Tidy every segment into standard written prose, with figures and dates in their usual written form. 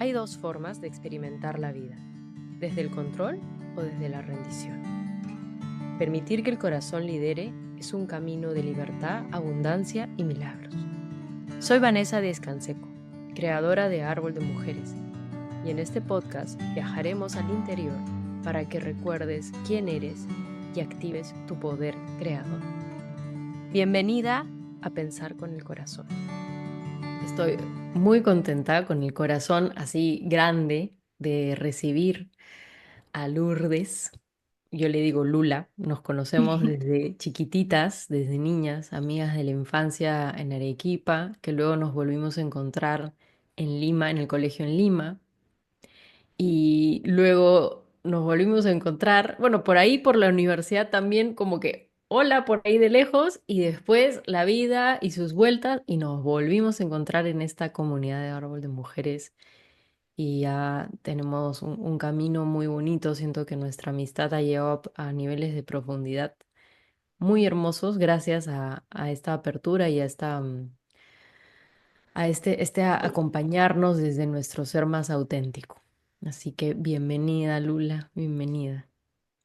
Hay dos formas de experimentar la vida, desde el control o desde la rendición. Permitir que el corazón lidere es un camino de libertad, abundancia y milagros. Soy Vanessa Díez Canseco, creadora de Árbol de Mujeres, y en este podcast viajaremos al interior para que recuerdes quién eres y actives tu poder creador. Bienvenida a Pensar con el Corazón. Estoy muy contenta con el corazón así grande de recibir a Lourdes. Yo le digo Lula, nos conocemos desde chiquititas, desde niñas, amigas de la infancia en Arequipa, que luego nos volvimos a encontrar en Lima, en el colegio en Lima, y luego nos volvimos a encontrar, bueno, por ahí por la universidad también, como que hola por ahí de lejos, y después la vida y sus vueltas, y nos volvimos a encontrar en esta comunidad de Árbol de Mujeres y ya tenemos un camino muy bonito. Siento que nuestra amistad ha llegado a niveles de profundidad muy hermosos gracias a esta apertura y a acompañarnos desde nuestro ser más auténtico. Así que bienvenida, Lula, bienvenida.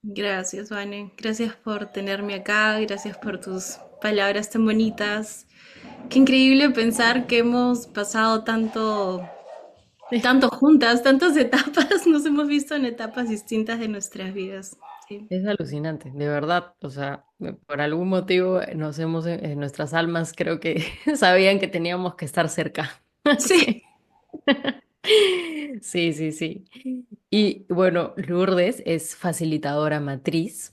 Gracias, Vane. Gracias por tenerme acá, gracias por tus palabras tan bonitas. Qué increíble pensar que hemos pasado tanto juntas, tantas etapas, nos hemos visto en etapas distintas de nuestras vidas. Sí. Es alucinante, de verdad. O sea, por algún motivo nuestras almas creo que sabían que teníamos que estar cerca. Sí. Sí. Sí, sí, sí. Y bueno, Lourdes es facilitadora matriz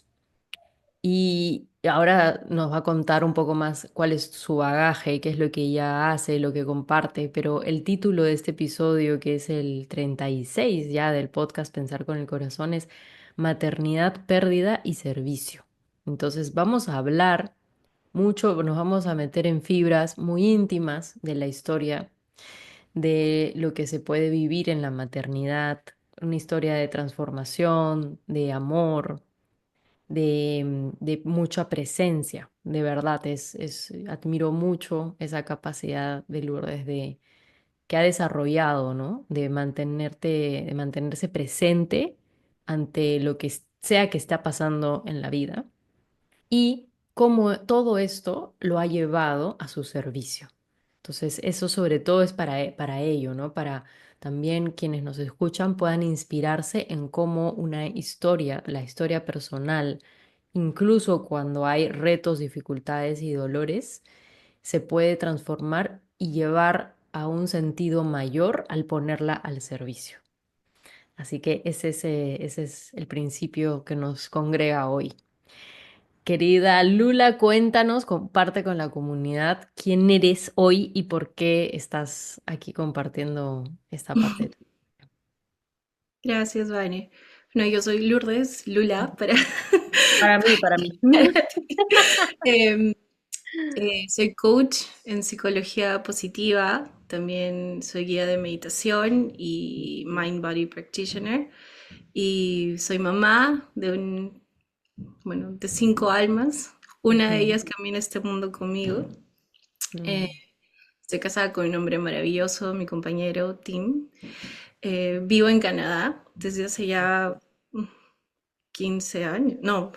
y ahora nos va a contar un poco más cuál es su bagaje, qué es lo que ella hace, lo que comparte, pero el título de este episodio, que es el 36 ya del podcast Pensar con el Corazón, es Maternidad, Pérdida y Servicio. Entonces vamos a hablar mucho, nos vamos a meter en fibras muy íntimas de la historia de lo que se puede vivir en la maternidad, una historia de transformación, de amor, de mucha presencia. De verdad, admiro mucho esa capacidad de Lourdes que ha desarrollado, ¿no? De mantenerse presente ante lo que sea que está pasando en la vida y cómo todo esto lo ha llevado a su servicio. Entonces, eso sobre todo es para ello, ¿no? Para también quienes nos escuchan puedan inspirarse en cómo una historia, la historia personal, incluso cuando hay retos, dificultades y dolores, se puede transformar y llevar a un sentido mayor al ponerla al servicio. Así que ese es el principio que nos congrega hoy. Querida Lula, cuéntanos, comparte con la comunidad quién eres hoy y por qué estás aquí compartiendo esta parte de tu Gracias, Vane. Bueno, yo soy Lourdes Lula para, Para mí. para ti. Em, Soy coach en psicología positiva, también soy guía de meditación y mind body practitioner y soy mamá de 5 almas. Una de Ujú, ellas camina este mundo conmigo. Eh, ujú, Estoy casada con un hombre maravilloso, mi compañero Tim. Vivo en Canadá desde hace ya 15 años, no,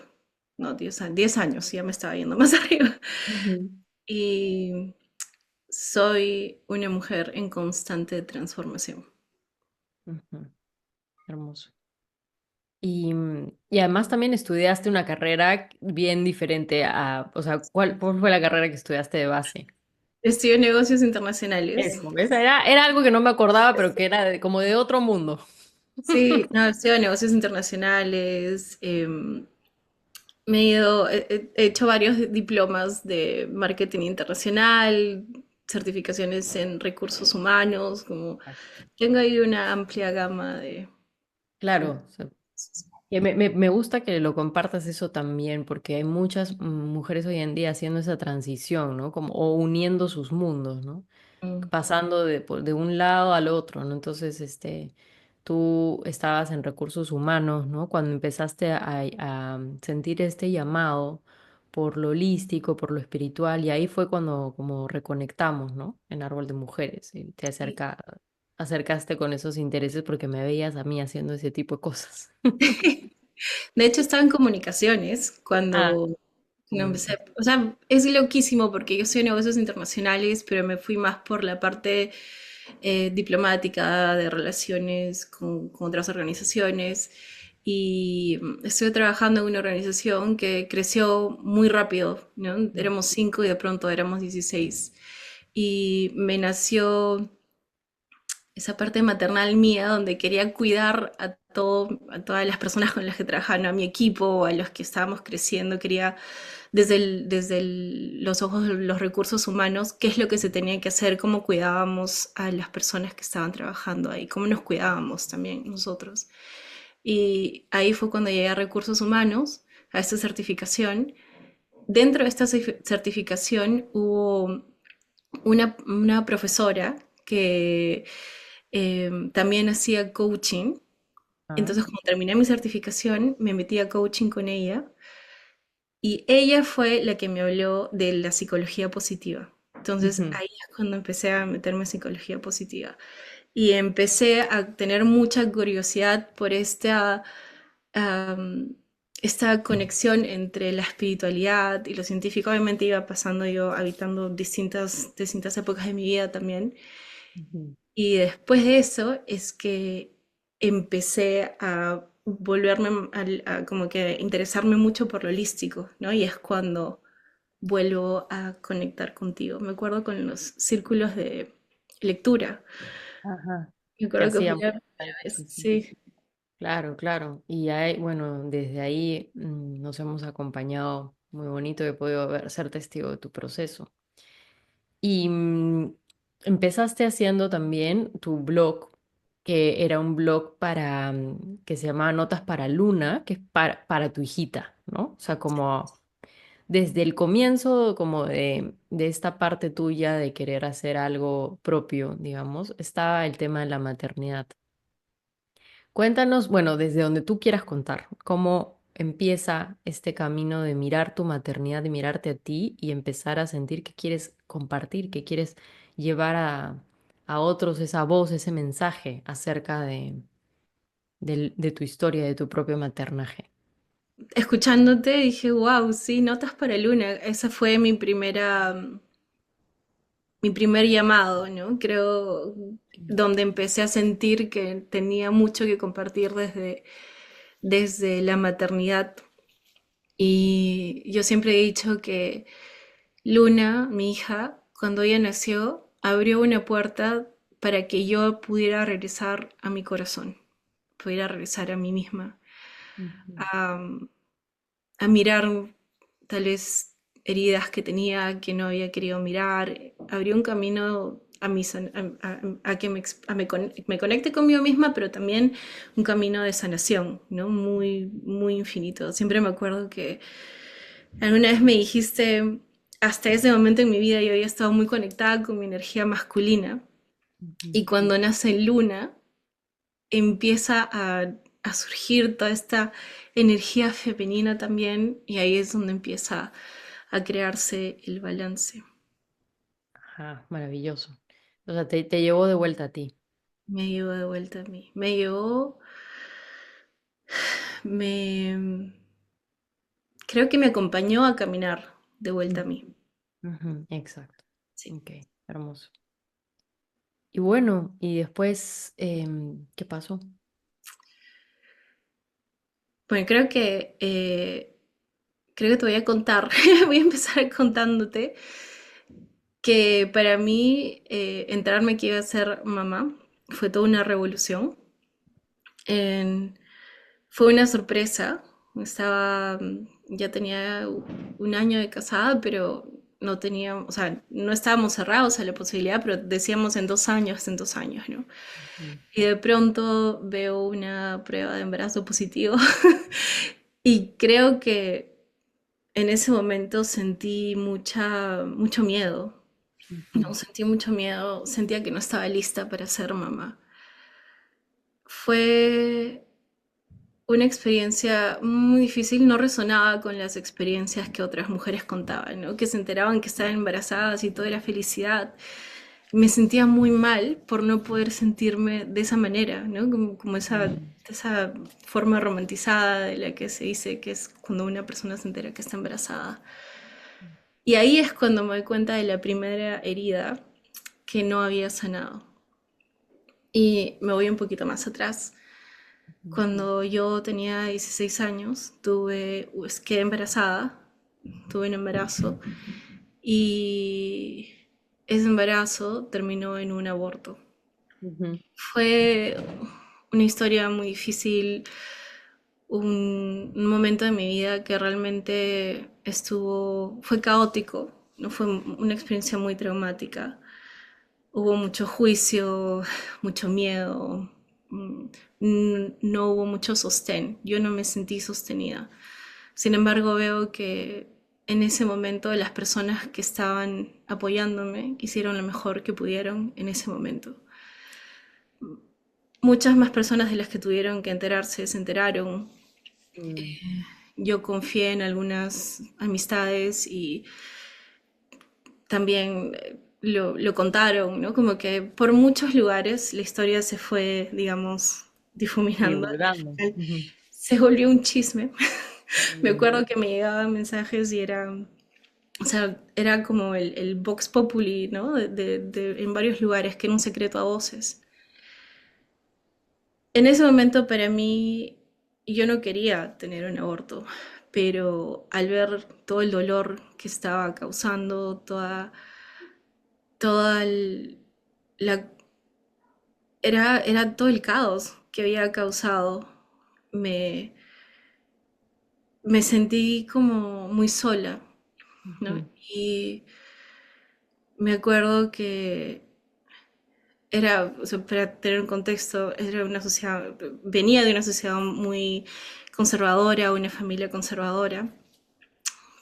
10 años, ya me estaba yendo más arriba. ujú, Y soy una mujer en constante transformación. ujú. Hermoso. Y además también estudiaste una carrera bien diferente o sea, ¿cuál fue la carrera que estudiaste de base? Estudio negocios internacionales. Eso, esa era algo que no me acordaba, pero que era como de otro mundo. Sí, no, estudio negocios internacionales. He hecho varios diplomas de marketing internacional, certificaciones en recursos humanos, como tengo ahí una amplia gama de... Claro, y me gusta que lo compartas eso también, porque hay muchas mujeres hoy en día haciendo esa transición, ¿no? Como, o uniendo sus mundos, ¿no? Pasando de un lado al otro, ¿no? Entonces, tú estabas en recursos humanos, ¿no? Cuando empezaste a sentir este llamado por lo holístico, por lo espiritual, y ahí fue cuando como reconectamos, ¿no? En Árbol de Mujeres, y te Sí. acercaste con esos intereses porque me veías a mí haciendo ese tipo de cosas. De hecho, estaba en comunicaciones Ah, cuando empecé. comunicación. O sea, es loquísimo porque yo soy de negocios internacionales, pero me fui más por la parte diplomática, de relaciones con otras organizaciones. Y estoy trabajando en una organización que creció muy rápido, ¿no? Éramos 5 y de pronto éramos 16. Y me nació esa parte maternal mía donde quería cuidar a todas las personas con las que trabajaba, ¿no? A mi equipo, a los que estábamos creciendo, quería los ojos de los recursos humanos, qué es lo que se tenía que hacer, cómo cuidábamos a las personas que estaban trabajando ahí, cómo nos cuidábamos también nosotros. Y ahí fue cuando llegué a recursos humanos, a esta certificación. Dentro de esta certificación hubo una profesora que también hacía coaching. Ah, Entonces, cuando terminé mi certificación, me metí a coaching con ella y ella fue la que me habló de la psicología positiva. Entonces, ujú, ahí es cuando empecé a meterme en psicología positiva y empecé a tener mucha curiosidad por am, esta conexión entre la espiritualidad y lo científico. Obviamente iba pasando yo habitando distintas épocas de mi vida también. ujú. Y después de eso es que empecé a volverme, como que interesarme mucho por lo holístico, ¿no? Y es cuando vuelvo a conectar contigo. Me acuerdo con los círculos de lectura. Ajá. Me Que acuerdo que fue hacíamos. la primera vez, sí. Claro, claro. Y ahí, bueno, desde ahí nos hemos acompañado muy bonito. He podido ser testigo de tu proceso. Y empezaste haciendo también tu blog, que era un blog para, que se llamaba Notas para Luna, que es para tu hijita, ¿no? O sea, como desde el comienzo, como de esta parte tuya de querer hacer algo propio, digamos, estaba el tema de la maternidad. Cuéntanos, bueno, desde donde tú quieras contar, cómo empieza este camino de mirar tu maternidad, de mirarte a ti y empezar a sentir que quieres compartir, que quieres llevar a otros esa voz, ese mensaje acerca de tu historia, de tu propio maternaje. Escuchándote dije, wow, sí, Notas para Luna. Esa fue mi primer llamado, ¿no? Creo donde empecé a sentir que tenía mucho que compartir desde la maternidad. Y yo siempre he dicho que Luna, mi hija, cuando ella nació, abrió una puerta para que yo pudiera regresar a mi corazón, pudiera regresar a mí misma, Ujú, a, a mirar tal vez heridas que tenía que no había querido mirar. Abrió un camino a, a que me conecte conmigo misma, pero también un camino de sanación, ¿no? Muy, muy infinito. Siempre me acuerdo que alguna vez me dijiste, hasta ese momento en mi vida yo había estado muy conectada con mi energía masculina ujú, y cuando nace Luna empieza a surgir toda esta energía femenina también y ahí es donde empieza a crearse el balance. ajá, maravilloso. O sea, te llevó de vuelta a ti. Me llevó de vuelta a mí. Me llevó, me, creo que me acompañó a caminar de vuelta a Mm, mí. ujú, exacto. Sí. Ok, hermoso. Y bueno, y después, ¿qué pasó? Bueno, creo que te voy a contar, voy a empezar contándote que para mí enterarme que iba a ser mamá fue toda una revolución. En- Fue una sorpresa. Ya tenía un año de casada, pero no teníamos, o sea, no estábamos cerrados a la posibilidad, pero decíamos en 2 años, ¿no? Mm, Y de pronto veo una prueba de embarazo positivo y creo que en ese momento sentí mucho miedo. No, ujú, sentí mucho miedo, sentía que no estaba lista para ser mamá. Fue una experiencia muy difícil, no resonaba con las experiencias que otras mujeres contaban, ¿no? Que se enteraban que estaban embarazadas y todo era felicidad. me sentía muy mal por no poder sentirme de esa manera, ¿no? Como Mm, esa forma romantizada de la que se dice que es cuando una persona se entera que está embarazada. Y ahí es cuando me doy cuenta de la primera herida que no había sanado. Y me voy un poquito más atrás. Cuando yo tenía 16 años, quedé embarazada, tuve un embarazo y ese embarazo terminó en un aborto. ujú, Fue una historia muy difícil, un momento de mi vida que realmente fue caótico, no fue una experiencia muy traumática. Hubo mucho juicio, mucho miedo, mm, no hubo mucho sostén. Yo no me sentí sostenida. Sin embargo, veo que en ese momento las personas que estaban apoyándome hicieron lo mejor que pudieron en ese momento. Muchas más personas de las que tuvieron que enterarse se enteraron. mm, Yo confié en algunas amistades y también lo contaron, ¿no? Como que por muchos lugares la historia se fue, digamos, difuminando. Al divulgando. final Ujú, se volvió un chisme. Me mm, acuerdo que me llegaban mensajes y o sea, era como el Vox Populi, ¿no? En varios lugares, que era un secreto a voces. En ese momento para mí, yo no quería tener un aborto, pero al ver todo el dolor que estaba causando, toda la, era todo el caos que había causado, me, me sentí como muy sola, ¿no? ujú, Y me acuerdo que o sea, para tener un contexto, era una sociedad, venía de una sociedad muy conservadora, una familia conservadora,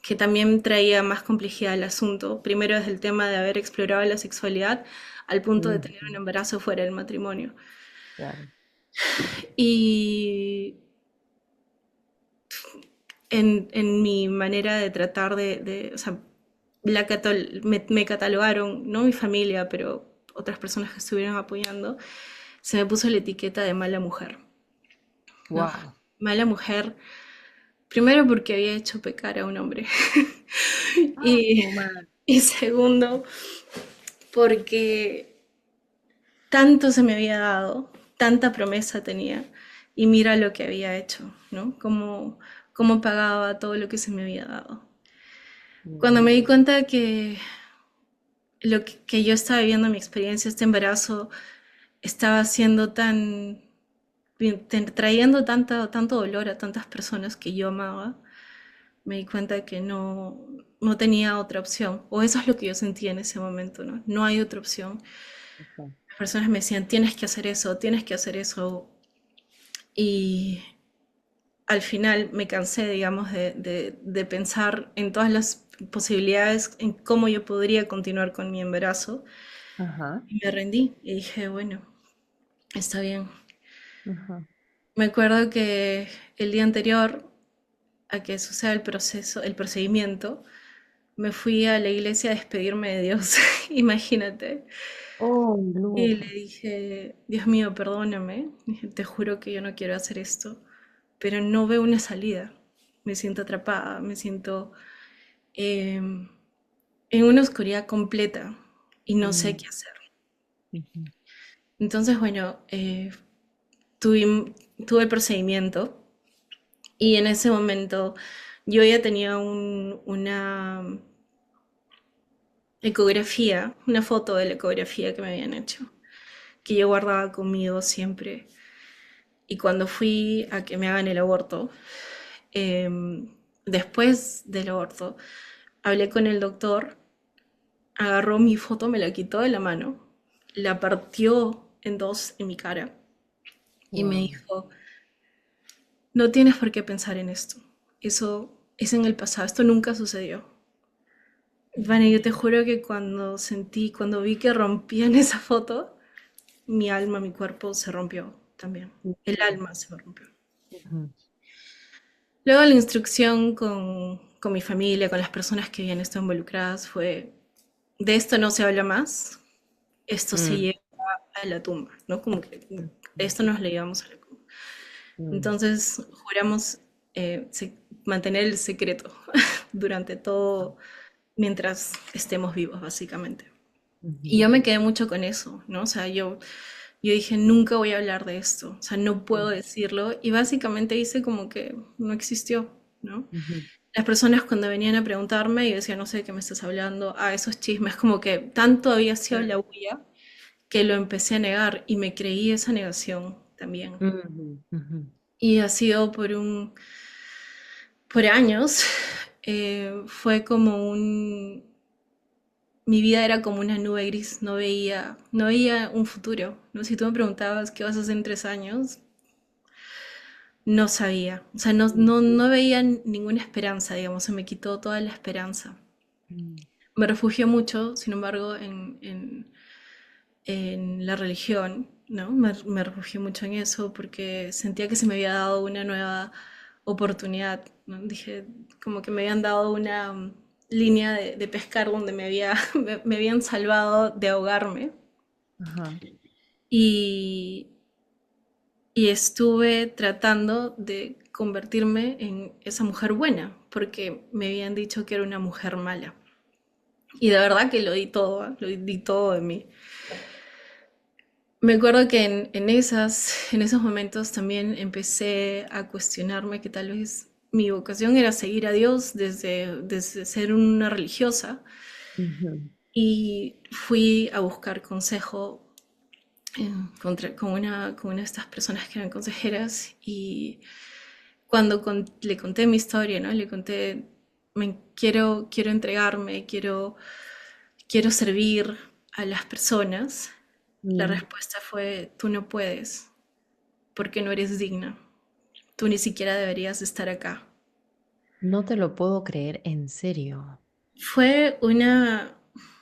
que también traía más complejidad al asunto. Primero desde el tema de haber explorado la sexualidad al punto de tener un ujú, embarazo fuera del matrimonio. claro. Y en mi manera de tratar o sea, me catalogaron, no mi familia, pero otras personas que estuvieron apoyando, se me puso la etiqueta de mala mujer, ¿no? Wow. Mala mujer, primero porque había hecho pecar a un hombre Ah, y, su madre. y segundo porque tanto se me había dado, tanta promesa tenía y mira lo que había hecho, ¿no? Cómo pagaba todo lo que se me había dado. Cuando me Mm, di cuenta que que yo estaba viviendo mi experiencia, este embarazo, estaba siendo trayendo tanto dolor a tantas personas que yo amaba, me di cuenta que no tenía otra opción, o eso es lo que yo sentía en ese momento, ¿no? No hay otra opción. ok. Las personas me decían, tienes que hacer eso, y al final me cansé, digamos, de pensar en todas las posibilidades, en cómo yo podría continuar con mi embarazo. Ajá, Y me rendí y dije, bueno, está bien. ajá. Me acuerdo que el día anterior a que suceda el procedimiento, me fui a la iglesia a despedirme de Dios, imagínate. Oh, Y le Luz. dije, Dios mío, perdóname, dije, te juro que yo no quiero hacer esto, pero no veo una salida. Me siento atrapada, me siento em, en una oscuridad completa y no sé Mm, qué hacer. ujú, Entonces, bueno, tuve el procedimiento. Y en ese momento yo ya tenía una ecografía, una foto de la ecografía que me habían hecho, que yo guardaba conmigo siempre. Y cuando fui a que me hagan el aborto, después del aborto, hablé con el doctor, agarró mi foto, me la quitó de la mano, la partió en dos en mi cara y me wow. dijo, no tienes por qué pensar en esto. Eso es en el pasado, esto nunca sucedió. Bueno, yo te juro que cuando vi que rompían esa foto, mi alma, mi cuerpo se rompió también. El alma se me rompió. Ujú, Luego la instrucción con mi familia, con las personas que habían estado involucradas, fue, de esto no se habla más, esto se Mm, lleva a la tumba, ¿no? Como que mm, esto nos lo llevamos a la tumba. mm, Entonces juramos mantener el secreto durante todo, mientras estemos vivos, básicamente. Y ujú, yo me quedé mucho con eso, ¿no? O sea, yo dije, nunca voy a hablar de esto, o sea, no puedo mm, decirlo. Y básicamente hice como que no existió, ¿no? ujú, Las personas cuando venían a preguntarme, yo decía, no sé de qué me estás hablando, esos chismes, como que tanto había sido la bulla que lo empecé a negar y me creí esa negación también. ujú, ujú, Y ha sido por años, fue como mi vida era como una nube gris, no veía un futuro, ¿no? Si tú me preguntabas qué vas a hacer en 3 años, no sabía, o sea, no veía ninguna esperanza, digamos, se me quitó toda la esperanza. mm, Me refugié mucho, sin embargo, en la religión, ¿no? Me refugié mucho en eso porque sentía que se me había dado una nueva oportunidad, ¿no? Dije, como que me habían dado una línea de pescar donde me habían salvado de ahogarme ajá. y, y estuve tratando de convertirme en esa mujer buena porque me habían dicho que era una mujer mala. Y de verdad que lo di todo, ¿eh? Lo di todo de mí. Me acuerdo que en esos momentos también empecé a cuestionarme que tal vez mi vocación era seguir a Dios desde ser una religiosa Ujú, y fui a buscar consejo con una de estas personas que eran consejeras y cuando le conté mi historia, ¿no? Le conté, quiero entregarme, quiero servir a las personas. La mm. respuesta fue, tú no puedes, porque no eres digna. Tú ni siquiera deberías estar acá. No te lo puedo creer, en serio. Fue una...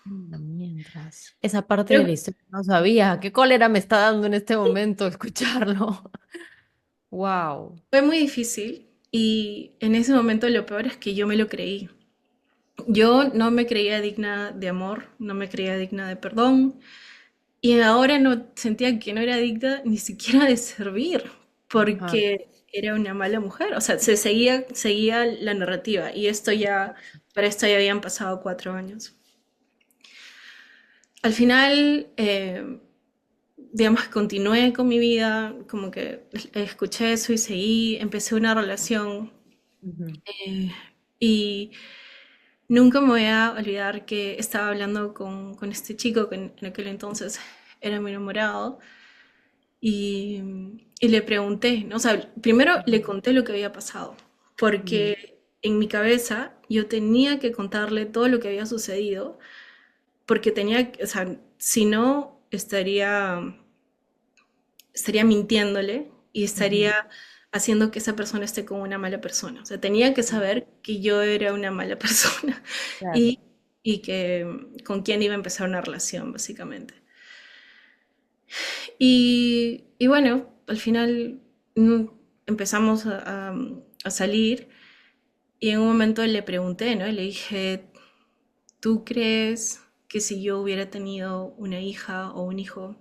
Mientras. Esa parte de creo- la historia no sabía. ¿Qué cólera me está dando en este momento escucharlo? Wow. Fue muy difícil y en ese momento lo peor es que yo me lo creí. Yo no me creía digna de amor, no me creía digna de perdón y ahora no sentía que no era digna ni siquiera de servir Ajá. porque era una mala mujer. O sea, seguía la narrativa y para esto ya habían pasado 4 años. Al final, digamos que continué con mi vida, como que escuché eso y seguí, empecé una relación Ujú, y nunca me voy a olvidar que estaba hablando con este chico que en aquel entonces era mi enamorado y, y le pregunté, ¿no? O sea, primero le ujú, conté lo que había pasado, mm, porque en mi cabeza yo tenía que contarle todo lo que había sucedido, porque o sea, si no, estaría mintiéndole y ujú, estaría haciendo que esa persona esté con una mala persona. O sea, tenía que mm. saber que yo era una mala persona Claro. y, y que con quién iba a empezar una relación, básicamente. Y bueno, al final mm, empezamos a salir y en un momento le pregunté, ¿no? Le dije, ¿tú crees que si yo hubiera tenido una hija o un hijo,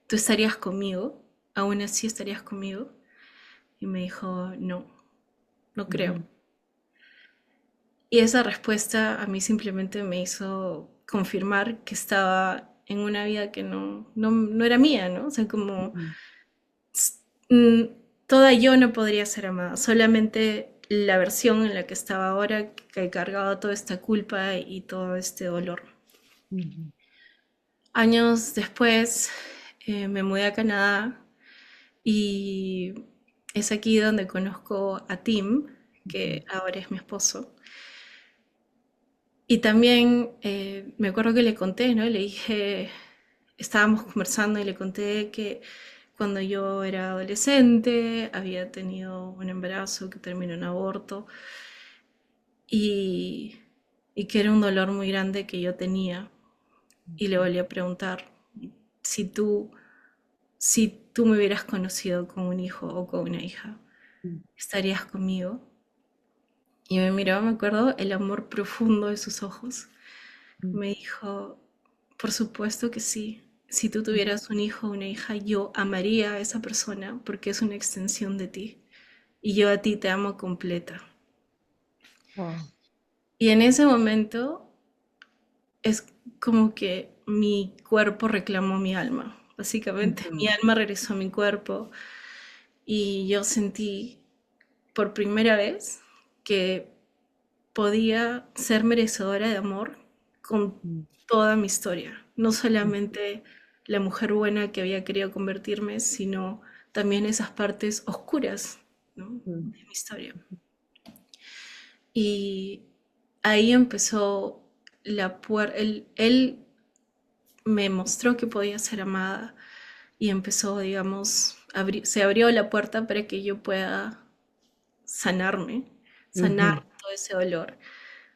tú estarías conmigo? ¿Aún así estarías conmigo? Y me dijo, no, no creo. Ujú, Y esa respuesta a mí simplemente me hizo confirmar que estaba en una vida que no era mía, ¿no? O sea, como ujú, mm, toda yo no podría ser amada, solamente la versión en la que estaba ahora que cargaba toda esta culpa y todo este dolor. ujú, Años después me mudé a Canadá y es aquí donde conozco a Tim, ujú, que ahora es mi esposo. Y también me acuerdo que le conté, ¿no? Le dije, estábamos conversando y le conté que cuando yo era adolescente había tenido un embarazo que terminó en aborto y, y que era un dolor muy grande que yo tenía. Y le volví a preguntar si tú me hubieras conocido con un hijo o con una hija, ujú, ¿estarías conmigo? Y me miró, me acuerdo, el amor profundo de sus ojos. ujú, Me dijo, Por supuesto que sí. Si tú tuvieras un hijo o una hija, yo amaría a esa persona porque es una extensión de ti. Y yo a ti te amo completa. Wow. Y en ese momento es como que mi cuerpo reclamó mi alma. Básicamente, mi Ujú, alma regresó a mi cuerpo y yo sentí por primera vez que podía ser merecedora de amor con mm, toda mi historia. No mm, solamente la mujer buena que había querido convertirme, sino también esas partes oscuras, ¿no? mm, De mi historia. Y ahí empezó él me mostró que podía ser amada y empezó, digamos, se abrió la puerta para que yo pueda sanarme, sanar ujú. todo ese dolor.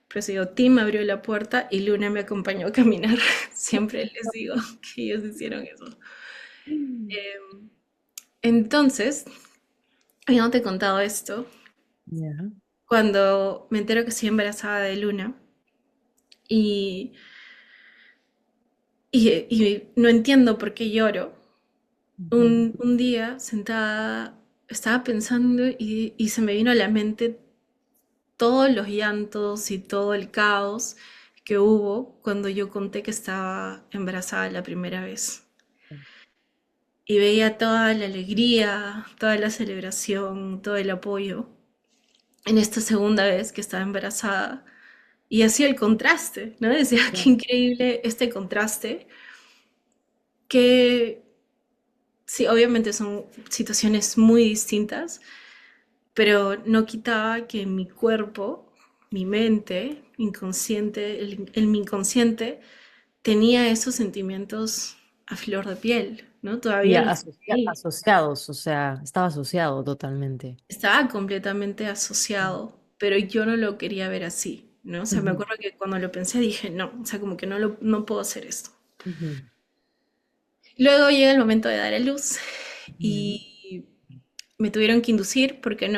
Pero si digo, Tim abrió la puerta y Luna me acompañó a caminar. Siempre les digo que ellos hicieron eso. Entonces, yo no te he contado esto. Ya. Cuando me entero que estoy embarazada de Luna y, y no entiendo por qué lloro, Ujú, un día sentada estaba pensando y se me vino a la mente todos los llantos y todo el caos que hubo cuando yo conté que estaba embarazada la primera vez. Y veía toda la alegría, toda la celebración, todo el apoyo en esta segunda vez que estaba embarazada. Y hacía el contraste, ¿no? Decía, qué claro. increíble este contraste, que sí, obviamente son situaciones muy distintas, pero no quitaba que mi cuerpo, mi mente, inconsciente, mi inconsciente tenía esos sentimientos a flor de piel, ¿no? Y Todavía los tenía ahí. asociados, o sea, estaba asociado totalmente. Estaba completamente asociado, pero yo no lo quería ver así, ¿no? O sea, me Ujú, acuerdo que cuando lo pensé dije, no, o sea, como que no puedo hacer esto. ujú, Luego llega el momento de dar a luz ujú, y me tuvieron que inducir porque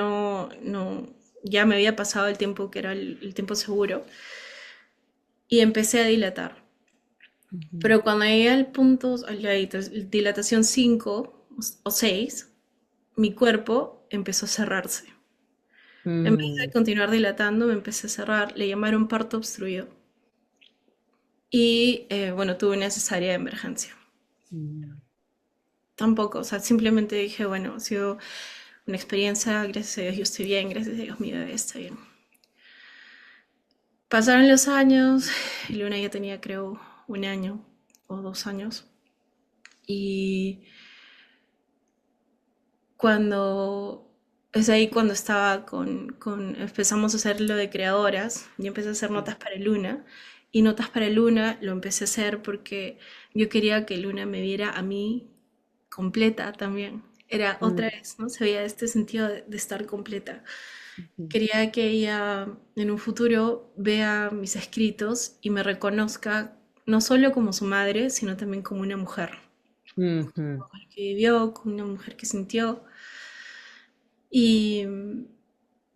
ya me había pasado el tiempo que era el tiempo seguro y empecé a dilatar. ujú. Pero cuando llegué al punto, a la dilatación 5 o 6, mi cuerpo empezó a cerrarse. En vez de Mm, continuar dilatando, me empecé a cerrar, le llamaron parto obstruido. Y bueno, tuve una cesárea de emergencia. mm, Tampoco, o sea, simplemente dije, bueno, ha sido una experiencia, gracias a Dios yo estoy bien, gracias a Dios mi bebé está bien. Pasaron los años, y Luna ya tenía creo un año o 2 años. Y cuando es ahí cuando estaba empezamos a hacer lo de creadoras, yo empecé a hacer notas para Luna, y notas para Luna lo empecé a hacer porque yo quería que Luna me viera a mí completa también. Era mm, otra vez, ¿no? Se veía este sentido de estar completa. ujú, Quería que ella en un futuro vea mis escritos y me reconozca no solo como su madre, sino también como una mujer. ujú, Una mujer que vivió, como una mujer que sintió. Y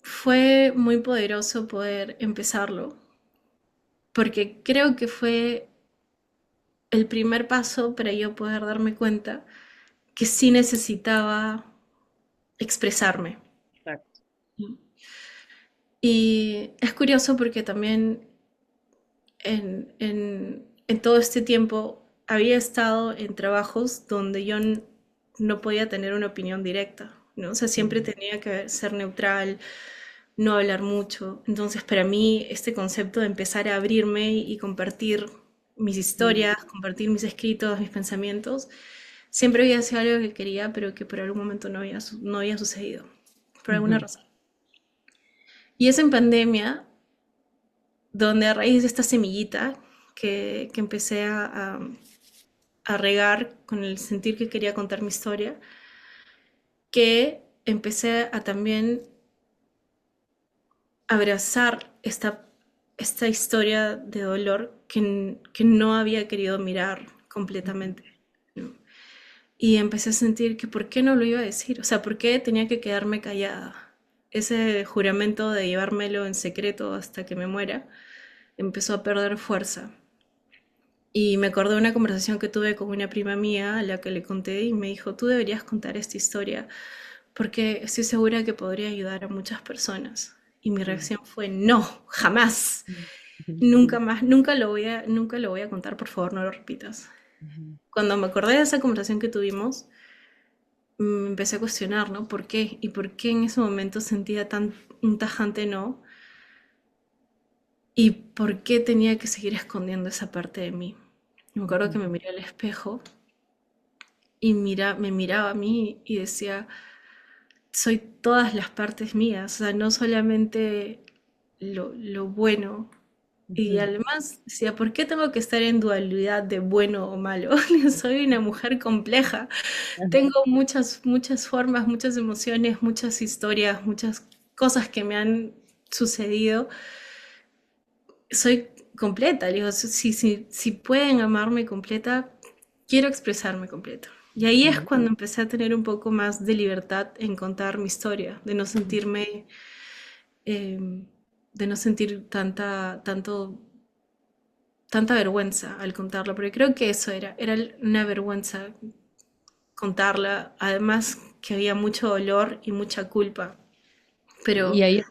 fue muy poderoso poder empezarlo, porque creo que fue el primer paso para yo poder darme cuenta que sí necesitaba expresarme. exacto. Y es curioso porque también en todo este tiempo había estado en trabajos donde yo no podía tener una opinión directa, ¿no? O sea, siempre Mm, tenía que ser neutral, no hablar mucho. Entonces, para mí, este concepto de empezar a abrirme y compartir mis mm, historias, compartir mis escritos, mis pensamientos, siempre había sido algo que quería, pero que por algún momento no había sucedido, por alguna ujú, razón. Y es en pandemia donde a raíz de esta semillita que empecé a regar con el sentir que quería contar mi historia, que empecé a también abrazar esta historia de dolor que no había querido mirar ujú, completamente, ¿no? Y empecé a sentir que por qué no lo iba a decir, o sea, por qué tenía que quedarme callada. Ese juramento de llevármelo en secreto hasta que me muera empezó a perder fuerza. Y me acordé de una conversación que tuve con una prima mía a la que le conté y me dijo, tú deberías contar esta historia porque estoy segura que podría ayudar a muchas personas. Y mi Mm, reacción fue, no, jamás, mm, ujú, nunca más, nunca lo voy a contar, por favor, no lo repitas. ujú, Cuando me acordé de esa conversación que tuvimos, me empecé a cuestionar, ¿no? ¿Por qué? ¿Y por qué en ese momento sentía un tajante no? ¿Y por qué tenía que seguir escondiendo esa parte de mí? Me acuerdo que ujú, me miré al espejo y me miraba a mí y decía, soy todas las partes mías, o sea, no solamente lo bueno. Y ujú, además decía, ¿por qué tengo que estar en dualidad de bueno o malo? Soy una mujer compleja, ajá, tengo muchas formas, muchas emociones, muchas historias, muchas cosas que me han sucedido. Soy completa, digo, si pueden amarme completa, quiero expresarme completa. Y ahí es ujú, cuando empecé a tener un poco más de libertad en contar mi historia, de no sentirme, eh, de no sentir tanta vergüenza al contarla, porque creo que eso era una vergüenza contarla, además que había mucho dolor y mucha culpa, pero y ahí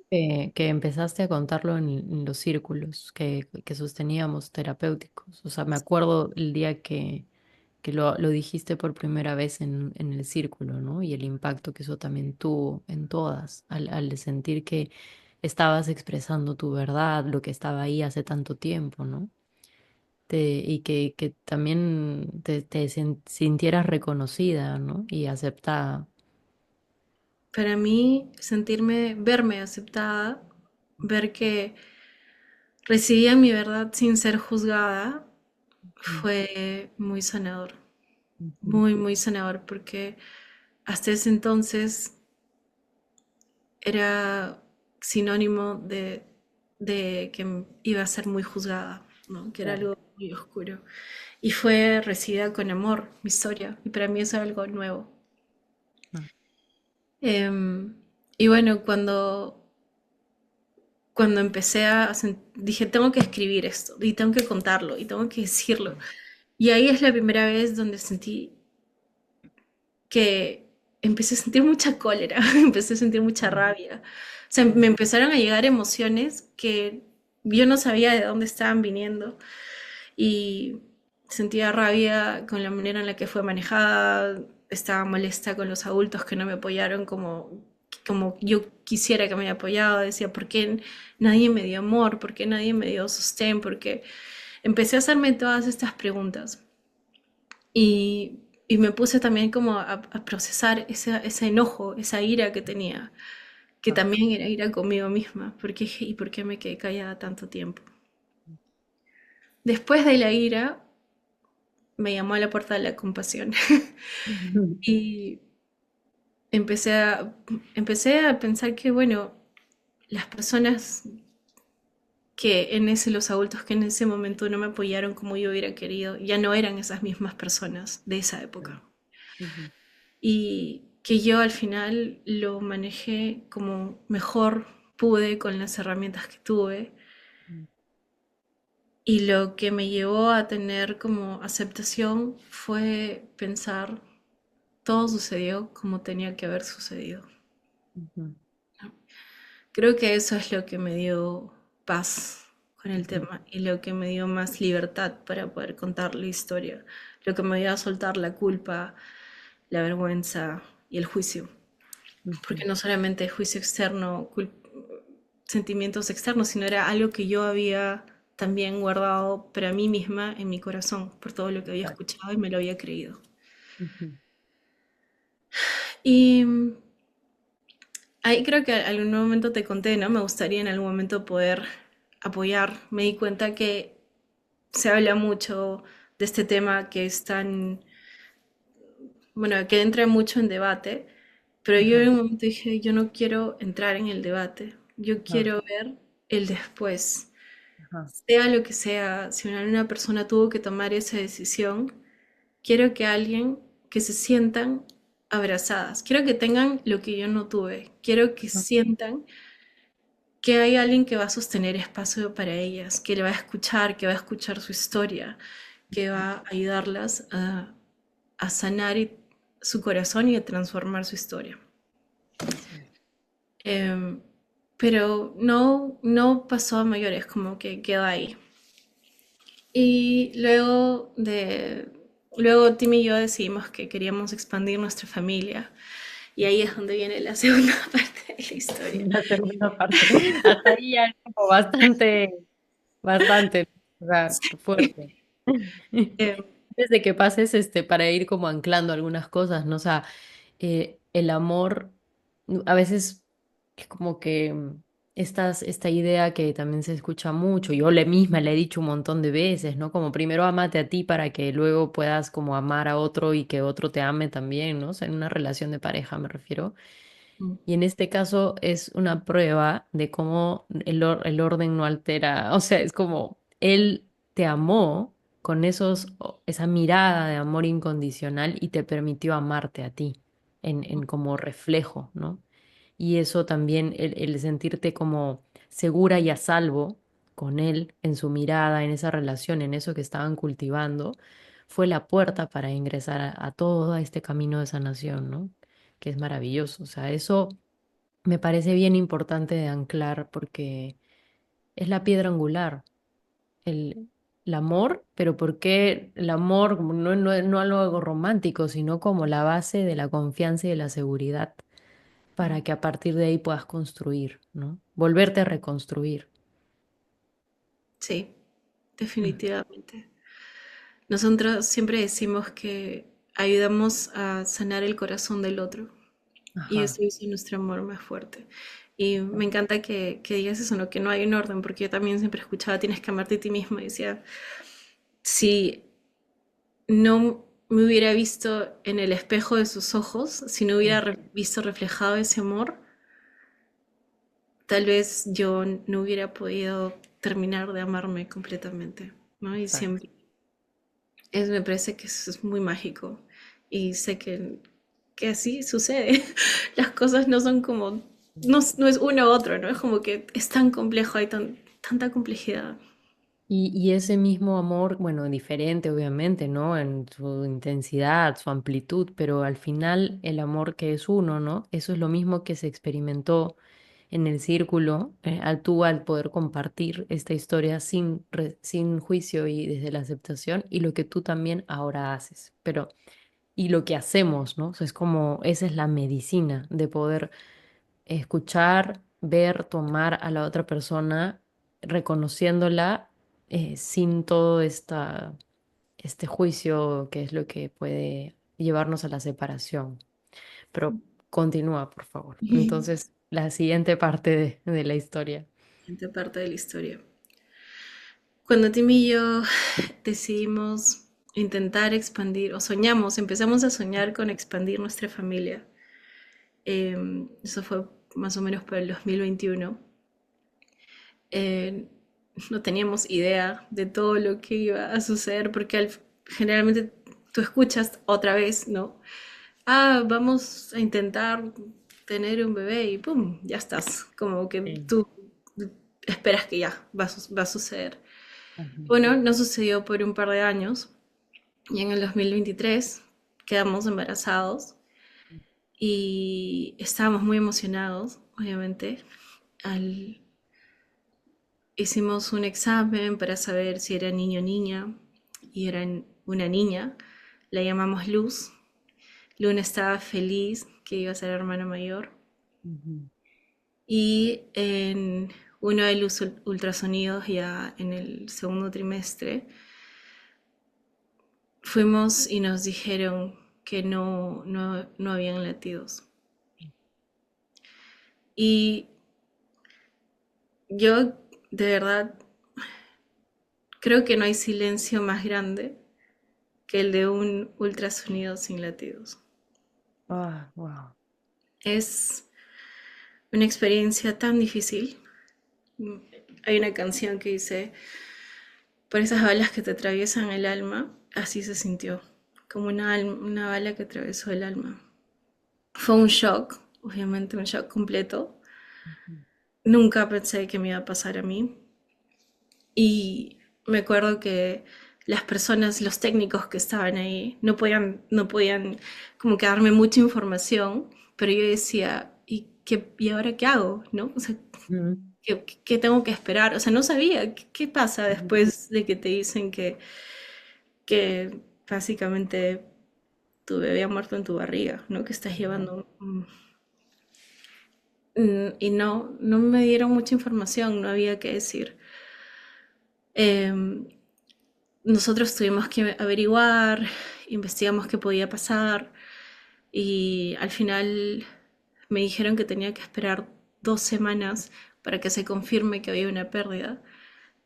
que empezaste a contarlo en los círculos que sosteníamos terapéuticos. O sea, me acuerdo el día que lo dijiste por primera vez en el círculo, ¿no? Y el impacto que eso también tuvo en todas, al sentir que estabas expresando tu verdad, lo que estaba ahí hace tanto tiempo, ¿no? Y que también sintieras reconocida, ¿no? Y aceptada. para mí verme aceptada, ver que recibía mi verdad sin ser juzgada, Mm, fue muy sanador, ujú, muy, muy sanador, porque hasta ese entonces era sinónimo de que iba a ser muy juzgada, ¿no? Que era claro. algo muy oscuro. Y fue recibida con amor, mi historia, y para mí eso es algo nuevo. Ah, Em, y bueno, cuando empecé dije, tengo que escribir esto, y tengo que contarlo, y tengo que decirlo. Y ahí es la primera vez donde sentí que empecé a sentir mucha cólera, empecé a sentir mucha mm, rabia. O sea, me empezaron a llegar emociones que yo no sabía de dónde estaban viniendo y sentía rabia con la manera en la que fue manejada, estaba molesta con los adultos que no me apoyaron como yo quisiera que me haya apoyado, decía, ¿por qué nadie me dio amor? ¿Por qué nadie me dio sostén? Porque empecé a hacerme todas estas preguntas. Y me puse también como a procesar ese enojo, esa ira que tenía, que ah, también era ira conmigo misma. ¿Y por qué me quedé callada tanto tiempo? Después de la ira, me llamó a la puerta de la compasión ujú, y empecé a, empecé a pensar que, bueno, las personas los adultos que en ese momento no me apoyaron como yo hubiera querido, ya no eran esas mismas personas de esa época. ujú, Y que yo al final lo manejé como mejor pude con las herramientas que tuve ujú, y lo que me llevó a tener como aceptación fue pensar todo sucedió como tenía que haber sucedido. ujú, Creo que eso es lo que me dio paz con el ujú, tema y lo que me dio más libertad para poder contar la historia, lo que me dio a soltar la culpa, la vergüenza y el juicio. Porque ujú. no solamente juicio externo, sentimientos externos, sino era algo que yo había también guardado para mí misma en mi corazón, por todo lo que había Exacto. escuchado y me lo había creído. Ujú, Y ahí creo que en algún momento te conté, ¿no? Me gustaría en algún momento poder apoyar. Me di cuenta que se habla mucho de este tema que es tan, bueno, que entra mucho en debate, pero yo en ajá, un momento dije, yo no quiero entrar en el debate, yo ajá, quiero ver el después. ajá, Sea lo que sea, si una persona tuvo que tomar esa decisión, quiero que alguien que se sientan abrazadas, quiero que tengan lo que yo no tuve, quiero que ajá, sientan que hay alguien que va a sostener espacio para ellas, que le va a escuchar, que va a escuchar su historia, que va a ayudarlas a sanar su corazón y a transformar su historia. Sí. Em, pero no pasó a mayores, como que quedó ahí. Y luego Tim y yo decidimos que queríamos expandir nuestra familia. Y ahí es donde viene la segunda parte de la historia. La segunda parte. Hasta ahí ya es como bastante, bastante, o sea, fuerte. Em, Antes de que pases, para ir como anclando algunas cosas, ¿no? O sea, el amor, a veces es como que esta idea que también se escucha mucho, yo le misma le he dicho un montón de veces, ¿no? Como primero amate a ti para que luego puedas como amar a otro y que otro te ame también, ¿no? O sea, en una relación de pareja me refiero. Y en este caso es una prueba de cómo el orden no altera, o sea, es como él te amó con esa mirada de amor incondicional y te permitió amarte a ti en como reflejo, ¿no? Y eso también, el sentirte como segura y a salvo con él, en su mirada, en esa relación, en eso que estaban cultivando, fue la puerta para ingresar a todo este camino de sanación, ¿no? Que es maravilloso. O sea, eso me parece bien importante de anclar porque es la piedra angular, el, el amor, pero ¿por qué el amor como no algo romántico, sino como la base de la confianza y de la seguridad para que a partir de ahí puedas construir, ¿no? Volverte a reconstruir. sí, Mm. definitivamente. Nosotros siempre decimos que ayudamos a sanar el corazón del otro y Ajá. eso hizo nuestro amor más fuerte. Y me encanta que digas eso, ¿no? Que no hay un orden, porque yo también siempre escuchaba, tienes que amarte a ti mismo. Y decía, si no me hubiera visto en el espejo de sus ojos, si no hubiera visto reflejado ese amor, tal vez yo no hubiera podido terminar de amarme completamente, ¿no? Y Exacto. siempre, me parece que eso es muy mágico y sé que así sucede. Las cosas no son como, no es uno u otro, ¿no? Es como que es tan complejo, hay tanta complejidad. Y ese mismo amor, bueno, diferente obviamente, ¿no? En su intensidad, su amplitud, pero al final el amor que es uno, ¿no? Eso es lo mismo que se experimentó en el círculo, al poder compartir esta historia sin juicio y desde la aceptación, y lo que tú también ahora haces, pero, y lo que hacemos, ¿no? O sea, es como, esa es la medicina de poder escuchar, ver, tomar a la otra persona, reconociéndola sin todo este juicio que es lo que puede llevarnos a la separación. Pero continúa, por favor. Entonces, la siguiente parte de la historia. Siguiente parte de la historia. Cuando Tim y yo decidimos intentar expandir, o soñamos, empezamos a soñar con expandir nuestra familia. Eso fue más o menos para el 2021. Eh, no teníamos idea de todo lo que iba a suceder porque generalmente tú escuchas otra vez, ¿no? Ah, vamos a intentar tener un bebé y ¡pum! Ya estás. Como que Sí. tú esperas que ya va a suceder. Ujú. Bueno, no sucedió por un par de años y en el 2023 quedamos embarazados y estábamos muy emocionados, obviamente. Al, Hicimos un examen para saber si era niño o niña y era una niña. La llamamos Luz. Luna estaba feliz que iba a ser hermana mayor Ujú. y en uno de los ultrasonidos ya en el segundo trimestre fuimos y nos dijeron que no habían latidos. Y yo de verdad creo que no hay silencio más grande que el de un ultrasonido sin latidos. Ah, wow. Es una experiencia tan difícil. Hay una canción que dice, por esas balas que te atraviesan el alma, así se sintió, como una bala que atravesó el alma. Fue un shock, obviamente un shock completo. nunca pensé que me iba a pasar a mí. Y me acuerdo que las personas, los técnicos que estaban ahí, no podían como que darme mucha información, pero yo decía, ¿y ahora qué hago? ¿No? O sea, Mm, ¿qué tengo que esperar? O sea, no sabía qué pasa ujú, después de que te dicen que básicamente tu bebé ha muerto en tu barriga, ¿no? Que estás ujú, llevando. Y no me dieron mucha información, no había que decir. Em, Nosotros tuvimos que averiguar, investigamos qué podía pasar y al final me dijeron que tenía que esperar 2 semanas para que se confirme que había una pérdida.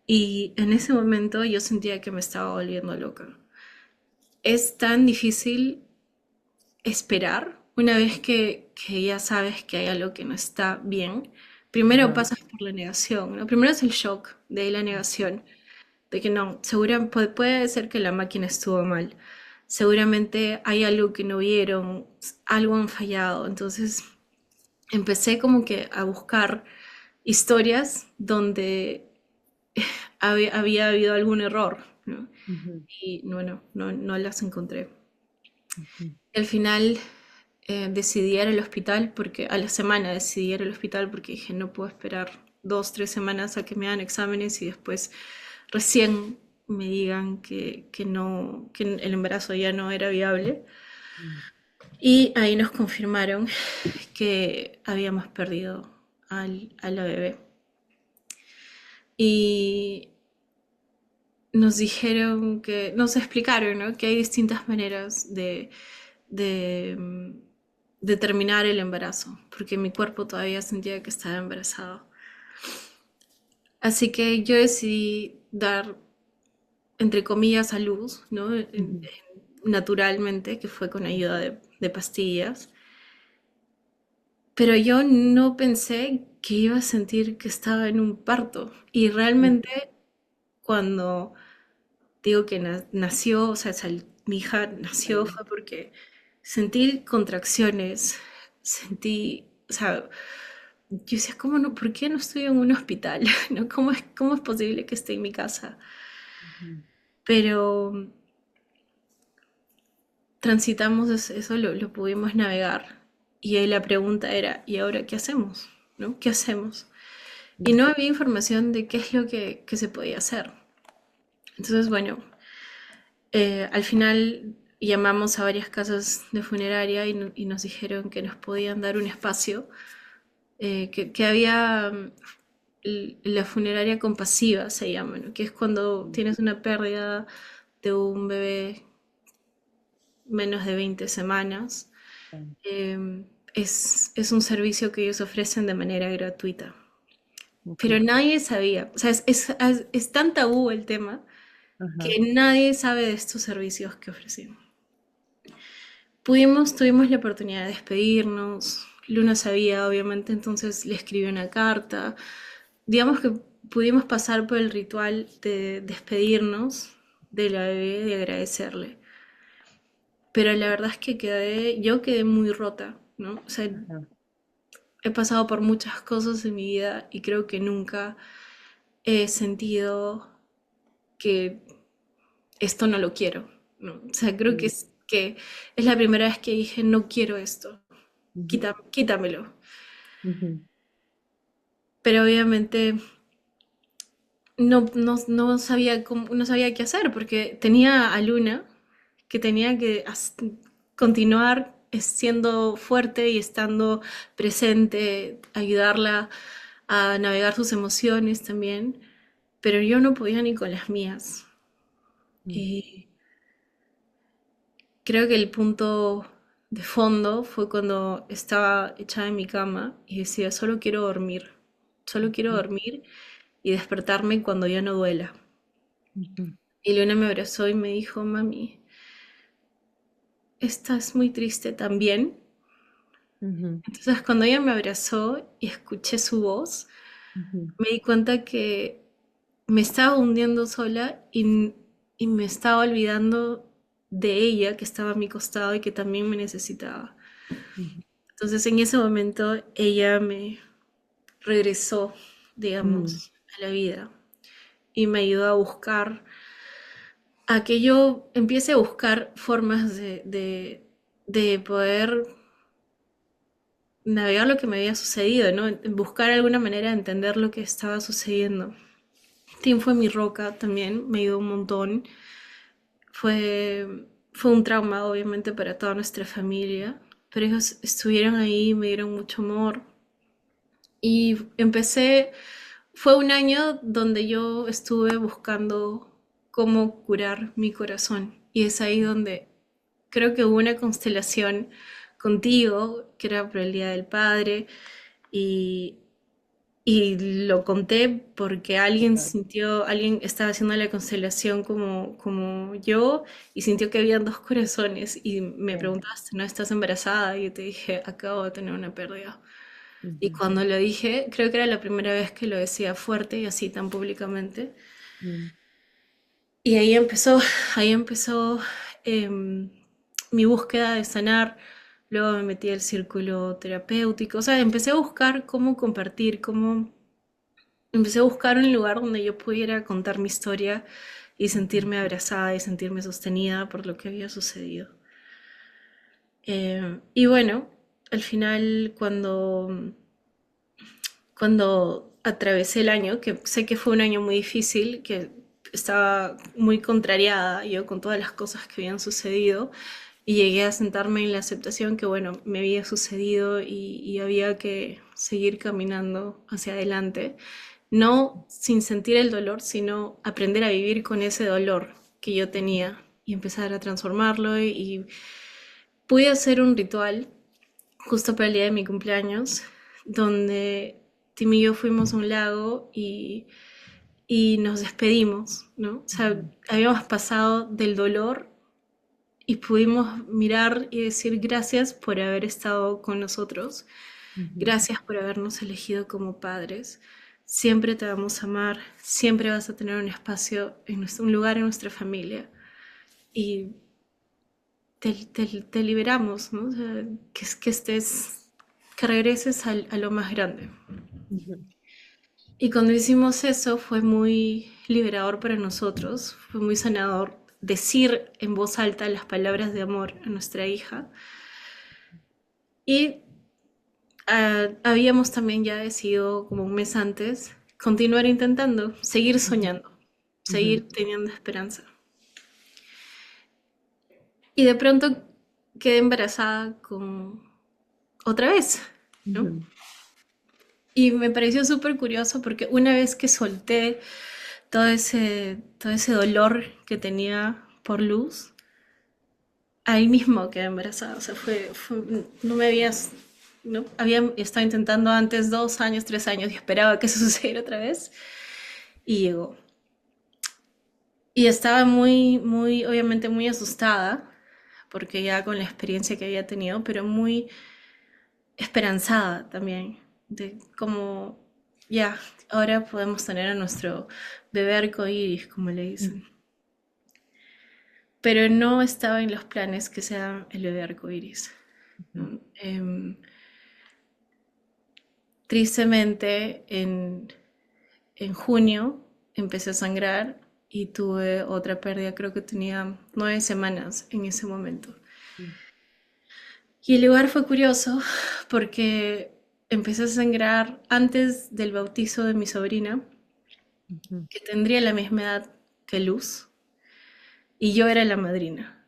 Y en ese momento yo sentía que me estaba volviendo loca. Es tan difícil esperar una vez que ya sabes que hay algo que no está bien. Primero ajá, pasas por la negación, ¿no? Primero es el shock de la negación, de que no, seguramente puede ser que la máquina estuvo mal. Seguramente hay algo que no vieron, algo han fallado. Entonces empecé como que a buscar historias donde había habido algún error, ¿no? ujú, Y bueno, no las encontré. ujú, Al final decidí ir al hospital porque a la semana decidí ir al hospital porque dije no puedo esperar 2, 3 semanas a que me hagan exámenes y después recién me digan que no, que el embarazo ya no era viable. mm, Y ahí nos confirmaron que habíamos perdido a la bebé. Y nos explicaron, ¿no? Que hay distintas maneras de determinar el embarazo, porque mi cuerpo todavía sentía que estaba embarazado. Así que yo decidí dar, entre comillas, a luz, ¿no? ujú, Naturalmente, que fue con ayuda de pastillas, pero yo no pensé que iba a sentir que estaba en un parto. Y mm, realmente cuando digo que nació, o sea, mi hija nació salió. fue porque sentí contracciones, o sea, yo decía, ¿cómo no? ¿Por qué no estoy en un hospital? ¿No? ¿Cómo es posible que esté en mi casa? Ujú, Pero transitamos eso, lo pudimos navegar. Y ahí la pregunta era, ¿y ahora qué hacemos? ¿No? ¿Qué hacemos? Y mm, no había información de qué es lo que se podía hacer. Entonces, bueno, al final llamamos a varias casas de funeraria y nos dijeron que nos podían dar un espacio, que había la funeraria compasiva, se llama, ¿no? Que es cuando mm, tienes una pérdida de un bebé menos de 20 semanas. ah, Es un servicio que ellos ofrecen de manera gratuita. ok, Pero nadie sabía, o sea, es tan tabú el tema ajá, que nadie sabe de estos servicios que ofrecen. Tuvimos la oportunidad de despedirnos. Luna sabía, obviamente, entonces le escribió una carta. Digamos que pudimos pasar por el ritual de despedirnos de la bebé, de agradecerle. Pero la verdad es que yo quedé muy rota, ¿no? O sea, ajá, he pasado por muchas cosas en mi vida y creo que nunca he sentido que esto no lo quiero, ¿no? O sea, creo mm, que es la primera vez que dije, no quiero esto, ujú, quítamelo. ujú, Pero obviamente no sabía qué hacer porque tenía a Luna que tenía que continuar siendo fuerte y estando presente, ayudarla a navegar sus emociones también, pero yo no podía ni con las mías. mm, Y creo que el punto de fondo fue cuando estaba echada en mi cama y decía, solo quiero ujú, dormir y despertarme cuando ya no duela. ujú, Y Luna me abrazó y me dijo, mami, estás muy triste también. ujú, Entonces cuando ella me abrazó y escuché su voz, ujú, me di cuenta que me estaba hundiendo sola y me estaba olvidando de ella que estaba a mi costado y que también me necesitaba. ujú, Entonces en ese momento ella regresó, Mm, digamos, a la vida y me ayudó a buscar, a que yo empiece a buscar formas de poder navegar lo que me había sucedido, ¿no? Buscar alguna manera de entender lo que estaba sucediendo. Tim fue mi roca también, me ayudó un montón. Fue un trauma, obviamente, para toda nuestra familia, pero ellos estuvieron ahí, me dieron mucho amor. Y fue un año donde yo estuve buscando cómo curar mi corazón. Y es ahí donde creo que hubo una constelación contigo, que era por el Día del Padre, y, y lo conté porque claro. alguien estaba haciendo la constelación como yo y sintió que había dos corazones y me Sí. preguntaste, ¿no estás embarazada? Y yo te dije, acabo de tener una pérdida. Y Ujú, cuando lo dije, creo que era la primera vez que lo decía fuerte y así tan públicamente. mm, Y ahí empezó em, mi búsqueda de sanar. Luego me metí al círculo terapéutico. O sea, empecé a buscar cómo compartir, empecé a buscar un lugar donde yo pudiera contar mi historia y ujú, sentirme abrazada y sentirme sostenida por lo que había sucedido. Y bueno, al final cuando atravesé el año, que sé que fue un año muy difícil, que estaba muy contrariada yo con todas las cosas que habían sucedido, y llegué a sentarme en la aceptación que, bueno, me había sucedido y había que seguir caminando hacia adelante, no sin sentir el dolor, sino aprender a vivir con ese dolor que yo tenía y empezar a transformarlo y pude hacer un ritual justo para el día de mi cumpleaños, donde Tim y yo fuimos a un lago y nos despedimos, ¿no? O sea, ujú, habíamos pasado del dolor y pudimos mirar y decir gracias por haber estado con nosotros, ujú, gracias por habernos elegido como padres. Siempre te vamos a amar, siempre vas a tener un espacio, un lugar en nuestra familia y te liberamos, ¿no? O sea, que regreses a lo más grande. ujú, Y cuando hicimos eso fue muy liberador para nosotros, fue muy sanador decir en voz alta las palabras de amor a nuestra hija. Y habíamos también ya decidido, como un mes antes, continuar intentando, seguir ujú, soñando, ujú, seguir teniendo esperanza. Y de pronto quedé embarazada con otra vez, ¿no? ujú, Y me pareció súper curioso porque una vez que solté todo ese dolor que tenía por Luz, ahí mismo quedé embarazada. O sea, no me habías, no, había estado intentando antes 2 años, 3 años y esperaba que eso sucediera otra vez y llegó. Y estaba obviamente muy asustada porque ya con la experiencia que había tenido, pero muy esperanzada también de cómo ya, ahora podemos tener a nuestro bebé arcoíris, como le dicen. Pero no estaba en los planes que sea el bebé arcoíris, ujú, ¿no? Tristemente, en junio empecé a sangrar y tuve otra pérdida, creo que tenía 9 semanas en ese momento. ujú, Y el lugar fue curioso porque empecé a sangrar antes del bautizo de mi sobrina, ujú, que tendría la misma edad que Luz, y yo era la madrina.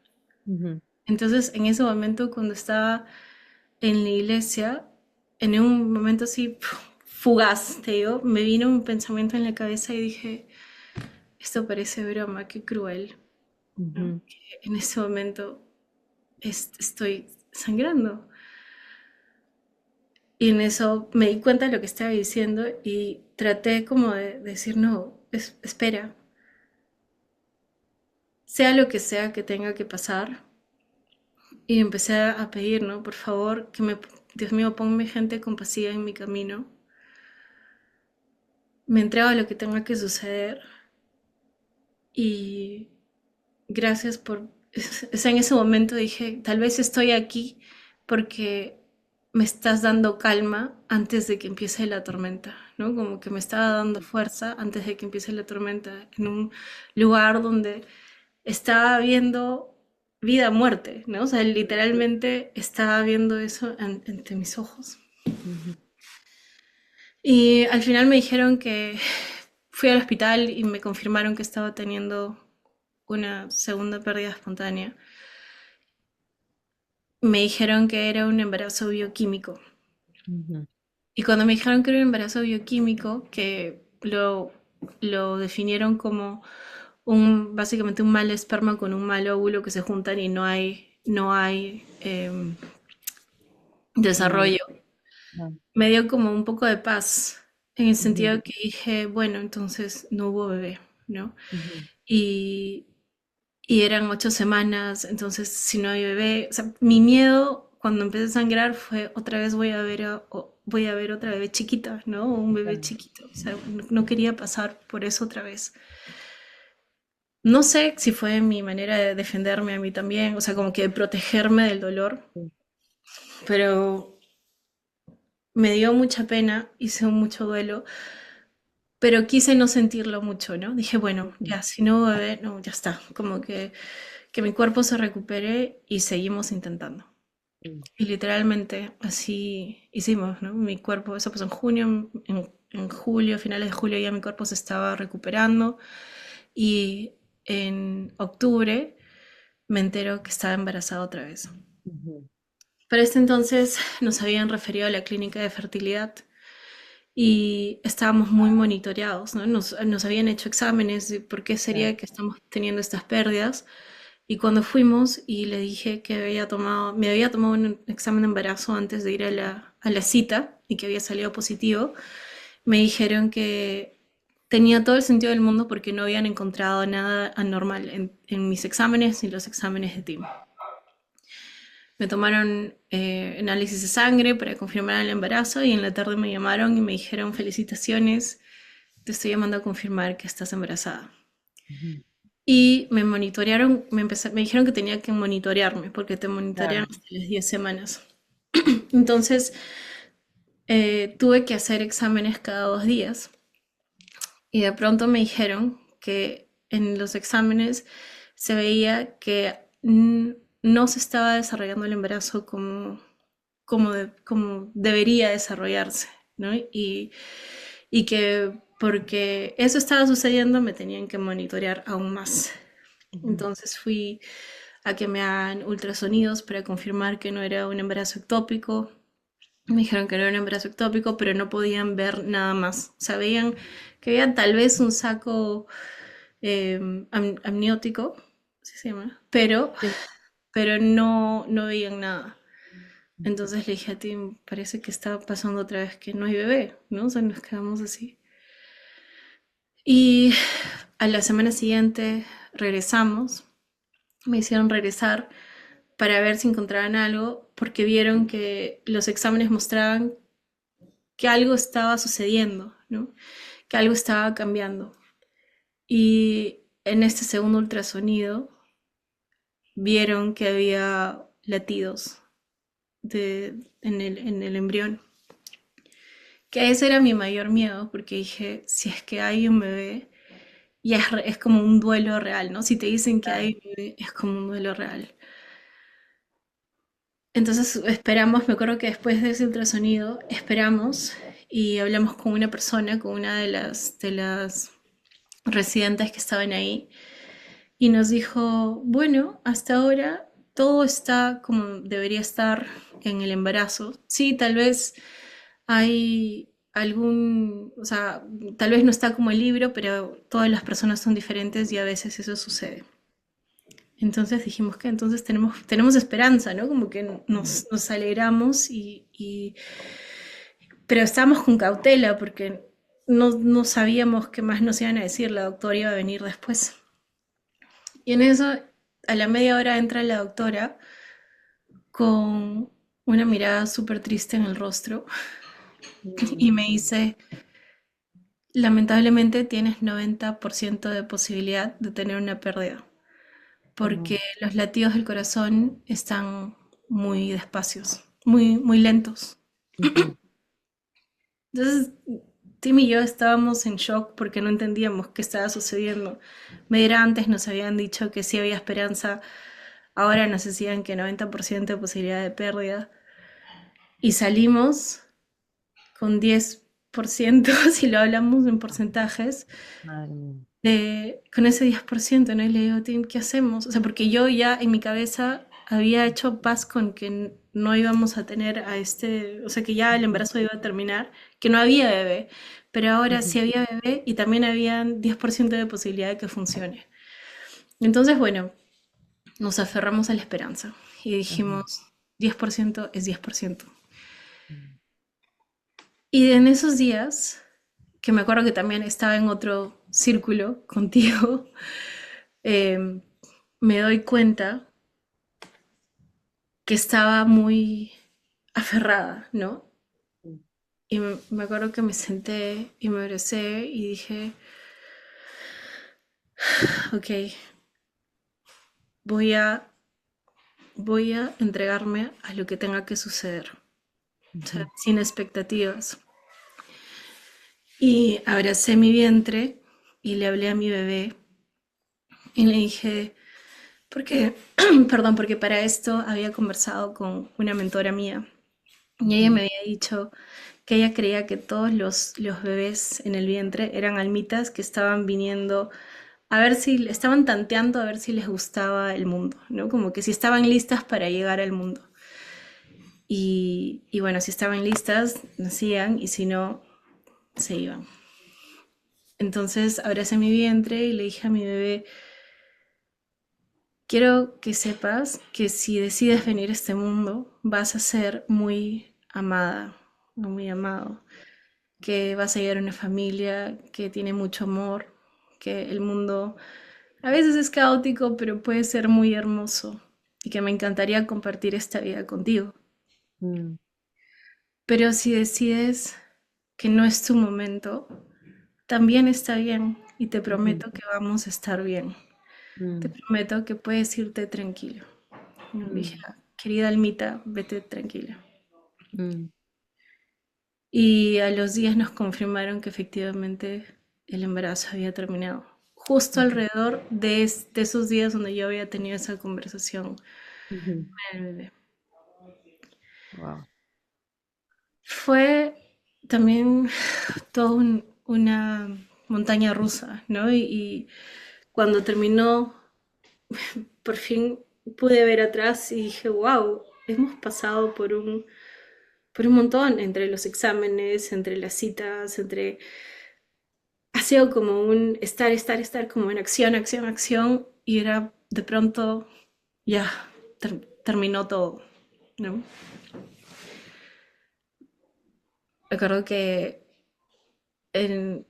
ujú, Entonces, en ese momento, cuando estaba en la iglesia, en un momento así fugaz, te digo, me vino un pensamiento en la cabeza y dije, esto parece broma, qué cruel, ¿no? ujú, Que en ese momento estoy sangrando. Y en eso me di cuenta de lo que estaba diciendo y traté como de decir, no, espera, sea lo que sea que tenga que pasar. Y empecé a pedir, ¿no? Por favor, Dios mío, ponme gente compasiva en mi camino. Me entrego a lo que tenga que suceder y gracias por... O sea, en ese momento dije, tal vez estoy aquí porque me estás dando calma antes de que empiece la tormenta, ¿no? Como que me estaba dando fuerza antes de que empiece la tormenta, en un lugar donde estaba viendo vida, muerte, ¿no? O sea, literalmente estaba viendo eso ante mis ojos. Ujú, Y al final me dijeron que fui al hospital y me confirmaron que estaba teniendo una segunda pérdida espontánea. Me dijeron que era un embarazo bioquímico. ujú, Y cuando me dijeron que era un embarazo bioquímico, que lo definieron como básicamente un mal esperma con un mal óvulo que se juntan y no hay ujú, desarrollo, ah, me dio como un poco de paz, en el ujú, sentido que dije, bueno, entonces no hubo bebé, ¿no? ujú, Y, y eran 8 semanas, entonces si no hay bebé, o sea, mi miedo cuando empecé a sangrar fue otra vez voy a ver otra bebé chiquita, ¿no? O un bebé claro, chiquito, o sea, no quería pasar por eso otra vez. No sé si fue mi manera de defenderme a mí también, o sea, como que de protegerme del dolor, sí, pero me dio mucha pena, hice mucho duelo, pero quise no sentirlo mucho, ¿no? Dije, bueno, ujú, ya, si no hubo bebé, no, ya está, como que mi cuerpo se recupere y seguimos intentando. sí, Y literalmente así hicimos, ¿no? Mi cuerpo, eso pasó en junio, en julio, finales de julio ya mi cuerpo se estaba recuperando y en octubre me entero que estaba embarazada otra vez. ujú, Para este entonces nos habían referido a la clínica de fertilidad y estábamos muy monitoreados, ¿no? Nos habían hecho exámenes de por qué claro, sería que estamos teniendo estas pérdidas. Y cuando fuimos y le dije que me había tomado un examen de embarazo antes de ir a la cita y que había salido positivo, me dijeron que tenía todo el sentido del mundo porque no habían encontrado nada anormal en mis exámenes ni los exámenes de TIM. Me tomaron análisis de sangre para confirmar el embarazo y en la tarde me llamaron y me dijeron felicitaciones, te estoy llamando a confirmar que estás embarazada. ujú, Y me monitorearon, me dijeron que tenía que monitorearme porque te monitorean claro, hasta las 10 semanas. Entonces tuve que hacer exámenes cada 2 días y de pronto me dijeron que en los exámenes se veía que no se estaba desarrollando el embarazo como debería desarrollarse, ¿no? Y que porque eso estaba sucediendo me tenían que monitorear aún más. ujú, Entonces fui a que me hagan ultrasonidos para confirmar que no era un embarazo ectópico. Me dijeron que no era un embarazo ectópico, pero no podían ver nada más. O sea, veían que había tal vez un saco amniótico, así se llama, sí, pero no veían nada. Entonces le dije a Tim, parece que está pasando otra vez que no hay bebé, ¿no? O sea, nos quedamos así. Y a la semana siguiente regresamos, me hicieron regresar para ver si encontraban algo, porque vieron que los exámenes mostraban que algo estaba sucediendo, ¿no? Que algo estaba cambiando. Y en este segundo ultrasonido vieron que había latidos en el embrión. Que ese era mi mayor miedo, porque dije, si es que hay un bebé, ya es como un duelo real, ¿no? Si te dicen que claro, hay un bebé, es como un duelo real. Entonces esperamos, me acuerdo que después de ese ultrasonido, esperamos y hablamos con una persona, con una de las residentes que estaban ahí, y nos dijo, bueno, hasta ahora todo está como debería estar en el embarazo. Sí, tal vez hay o sea, tal vez no está como el libro, pero todas las personas son diferentes y a veces eso sucede. Entonces dijimos que entonces tenemos esperanza, ¿no? Como que ujú, nos alegramos pero estábamos con cautela porque no sabíamos qué más nos iban a decir, la doctora iba a venir después. Y en eso, a la media hora entra la doctora con una mirada súper triste en el rostro y mm, me dice, lamentablemente tienes 90% de posibilidad de tener una pérdida, porque ujú, los latidos del corazón están muy despacios. muy, muy lentos. Ujú, Entonces, Tim y yo estábamos en shock porque no entendíamos qué estaba sucediendo. Media hora antes nos habían dicho que sí había esperanza, ahora nos decían que 90% de posibilidad de pérdida. Y salimos con 10%, si lo hablamos en porcentajes, madre mía. con ese 10%, ¿no? Y le digo, Tim, ¿qué hacemos? O sea, porque yo ya en mi cabeza había hecho paz con que no íbamos a tener a este, o sea, que ya el Ujú, embarazo iba a terminar, que no había bebé, pero ahora ujú, sí había bebé y también habían 10% de posibilidad de que funcione. Entonces, bueno, nos aferramos a la esperanza y ujú, dijimos, 10% es 10%. ujú, Y en esos días, que me acuerdo que también estaba en otro círculo contigo, eh, me doy cuenta que estaba muy aferrada, ¿no? Y me acuerdo que me senté y me abracé y dije, ok, voy a, voy a entregarme a lo que tenga que suceder, o sea, ujú, sin expectativas. Y abracé mi vientre y le hablé a mi bebé y le dije, porque, perdón, porque para esto había conversado con una mentora mía y ella ujú, me había dicho que ella creía que todos los bebés en el vientre eran almitas que estaban viniendo a ver si, estaban tanteando a ver si les gustaba el mundo, ¿no? Como que si estaban listas para llegar al mundo. Y bueno, si estaban listas, nacían y si no, se iban. Entonces abracé mi vientre y le dije a mi bebé, quiero que sepas que si decides venir a este mundo, vas a ser muy amada, o muy amado, que vas a llegar a una familia que tiene mucho amor, que el mundo a veces es caótico, pero puede ser muy hermoso y que me encantaría compartir esta vida contigo. mm, Pero si decides que no es tu momento, también está bien y te ujú, prometo que vamos a estar bien. Te mm, prometo que puedes irte tranquilo. Y le dije, mm, "Ah, querida Almita, vete tranquila". mm, Y a los días nos confirmaron que efectivamente el embarazo había terminado. Justo ujú, alrededor de esos días donde yo había tenido esa conversación ujú. con el bebé. Wow. Fue también toda una montaña rusa, ¿no? Y cuando terminó, por fin pude ver atrás y dije, wow, hemos pasado por un montón entre los exámenes, entre las citas, entre... Ha sido como un estar, estar, estar, como en acción, acción, acción, y era de pronto, ya, terminó todo, ¿no? Recuerdo que en,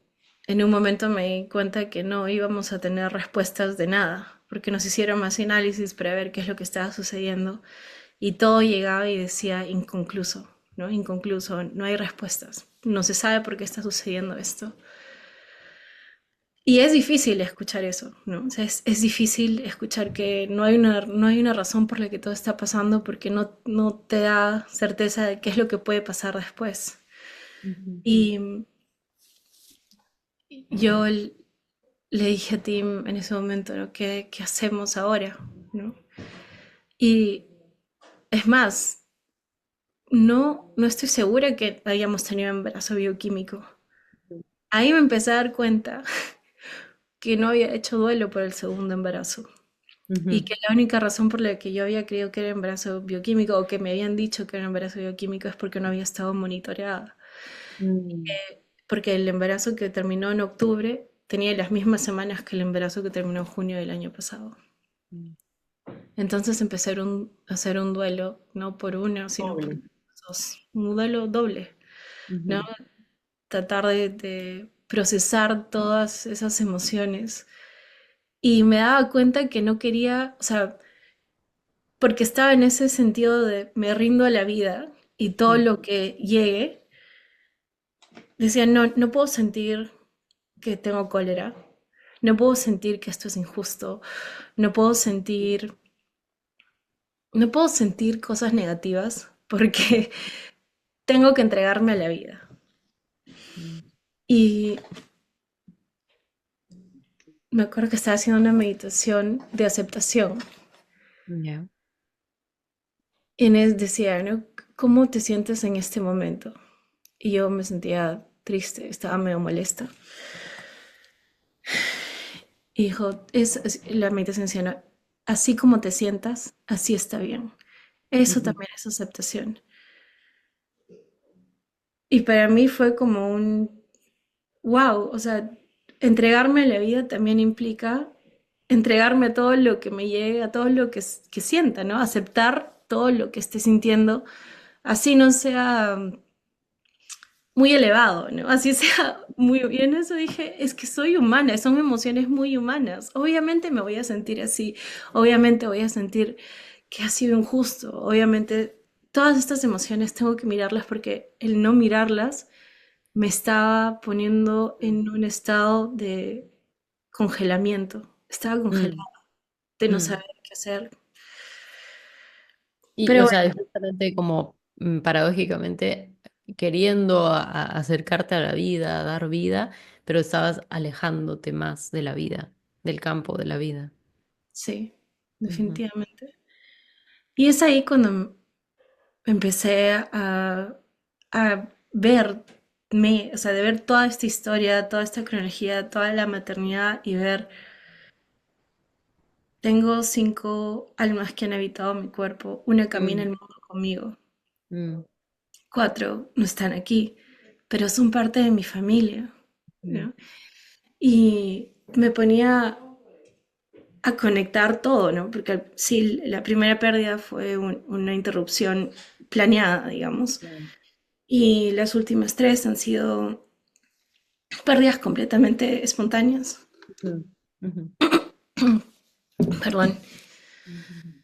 en un momento me di cuenta que no íbamos a tener respuestas de nada, porque nos hicieron más análisis para ver qué es lo que estaba sucediendo y todo llegaba y decía inconcluso, ¿no? Inconcluso, no hay respuestas, no se sabe por qué está sucediendo esto. Y es difícil escuchar eso, ¿no? O sea, es difícil escuchar que no hay una razón por la que todo está pasando porque no te da certeza de qué es lo que puede pasar después. Ujú, Y yo le dije a Tim en ese momento, ¿no? ¿Qué hacemos ahora? ¿No? Y es más, no estoy segura que hayamos tenido embarazo bioquímico. Ahí me empecé a dar cuenta que no había hecho duelo por el segundo embarazo y ujú, que la única razón por la que yo había creído que era embarazo bioquímico o que me habían dicho que era embarazo bioquímico es porque no había estado monitoreada. mm, Porque el embarazo que terminó en octubre tenía las mismas semanas que el embarazo que terminó en junio del año pasado. mm. Entonces empecé a hacer un duelo, no por uno, sino por Doble. dos, un duelo doble, ¿no? Ujú, Tratar de procesar todas esas emociones. Y me daba cuenta que no quería, o sea, porque estaba en ese sentido de me rindo a la vida y todo mm, lo que llegue, decía, no puedo sentir que tengo cólera, no puedo sentir que esto es injusto, no puedo sentir, no puedo sentir cosas negativas porque tengo que entregarme a la vida. Mm. Y me acuerdo que estaba haciendo una meditación de aceptación. Ya. Y Inés decía, ¿no? ¿Cómo te sientes en este momento? Y yo me sentía triste, estaba medio molesta. Y dijo, la meditación decía, "No, así como te sientas, así está bien. Eso Ujú, también es aceptación". Y para mí fue como un, wow, o sea, entregarme a la vida también implica entregarme a todo lo que me llegue, a todo lo que sienta, ¿no? Aceptar todo lo que esté sintiendo, así no sea muy elevado, ¿no? Así sea muy... Y en eso dije, es que soy humana, son emociones muy humanas. Obviamente me voy a sentir así, obviamente voy a sentir que ha sido injusto, obviamente todas estas emociones tengo que mirarlas porque el no mirarlas me estaba poniendo en un estado de congelamiento. Estaba congelada, mm, de no mm. saber qué hacer. Y, Pero o sea, bueno, es justamente como paradójicamente queriendo acercarte a la vida, a dar vida, pero estabas alejándote más de la vida, del campo de la vida. sí, Ujú, definitivamente. Y es ahí cuando empecé a verme, o sea, de ver toda esta historia, toda esta cronología, toda la maternidad y ver, tengo 5 almas que han habitado mi cuerpo, una camina mm, el mundo conmigo, mm, 4 no están aquí, pero son parte de mi familia, mm, ¿no? Y me ponía a conectar todo, ¿no? Porque sí, la primera pérdida fue una interrupción planeada, digamos, mm, y las últimas 3 han sido pérdidas completamente espontáneas. mm, ujú, Perdón. ujú,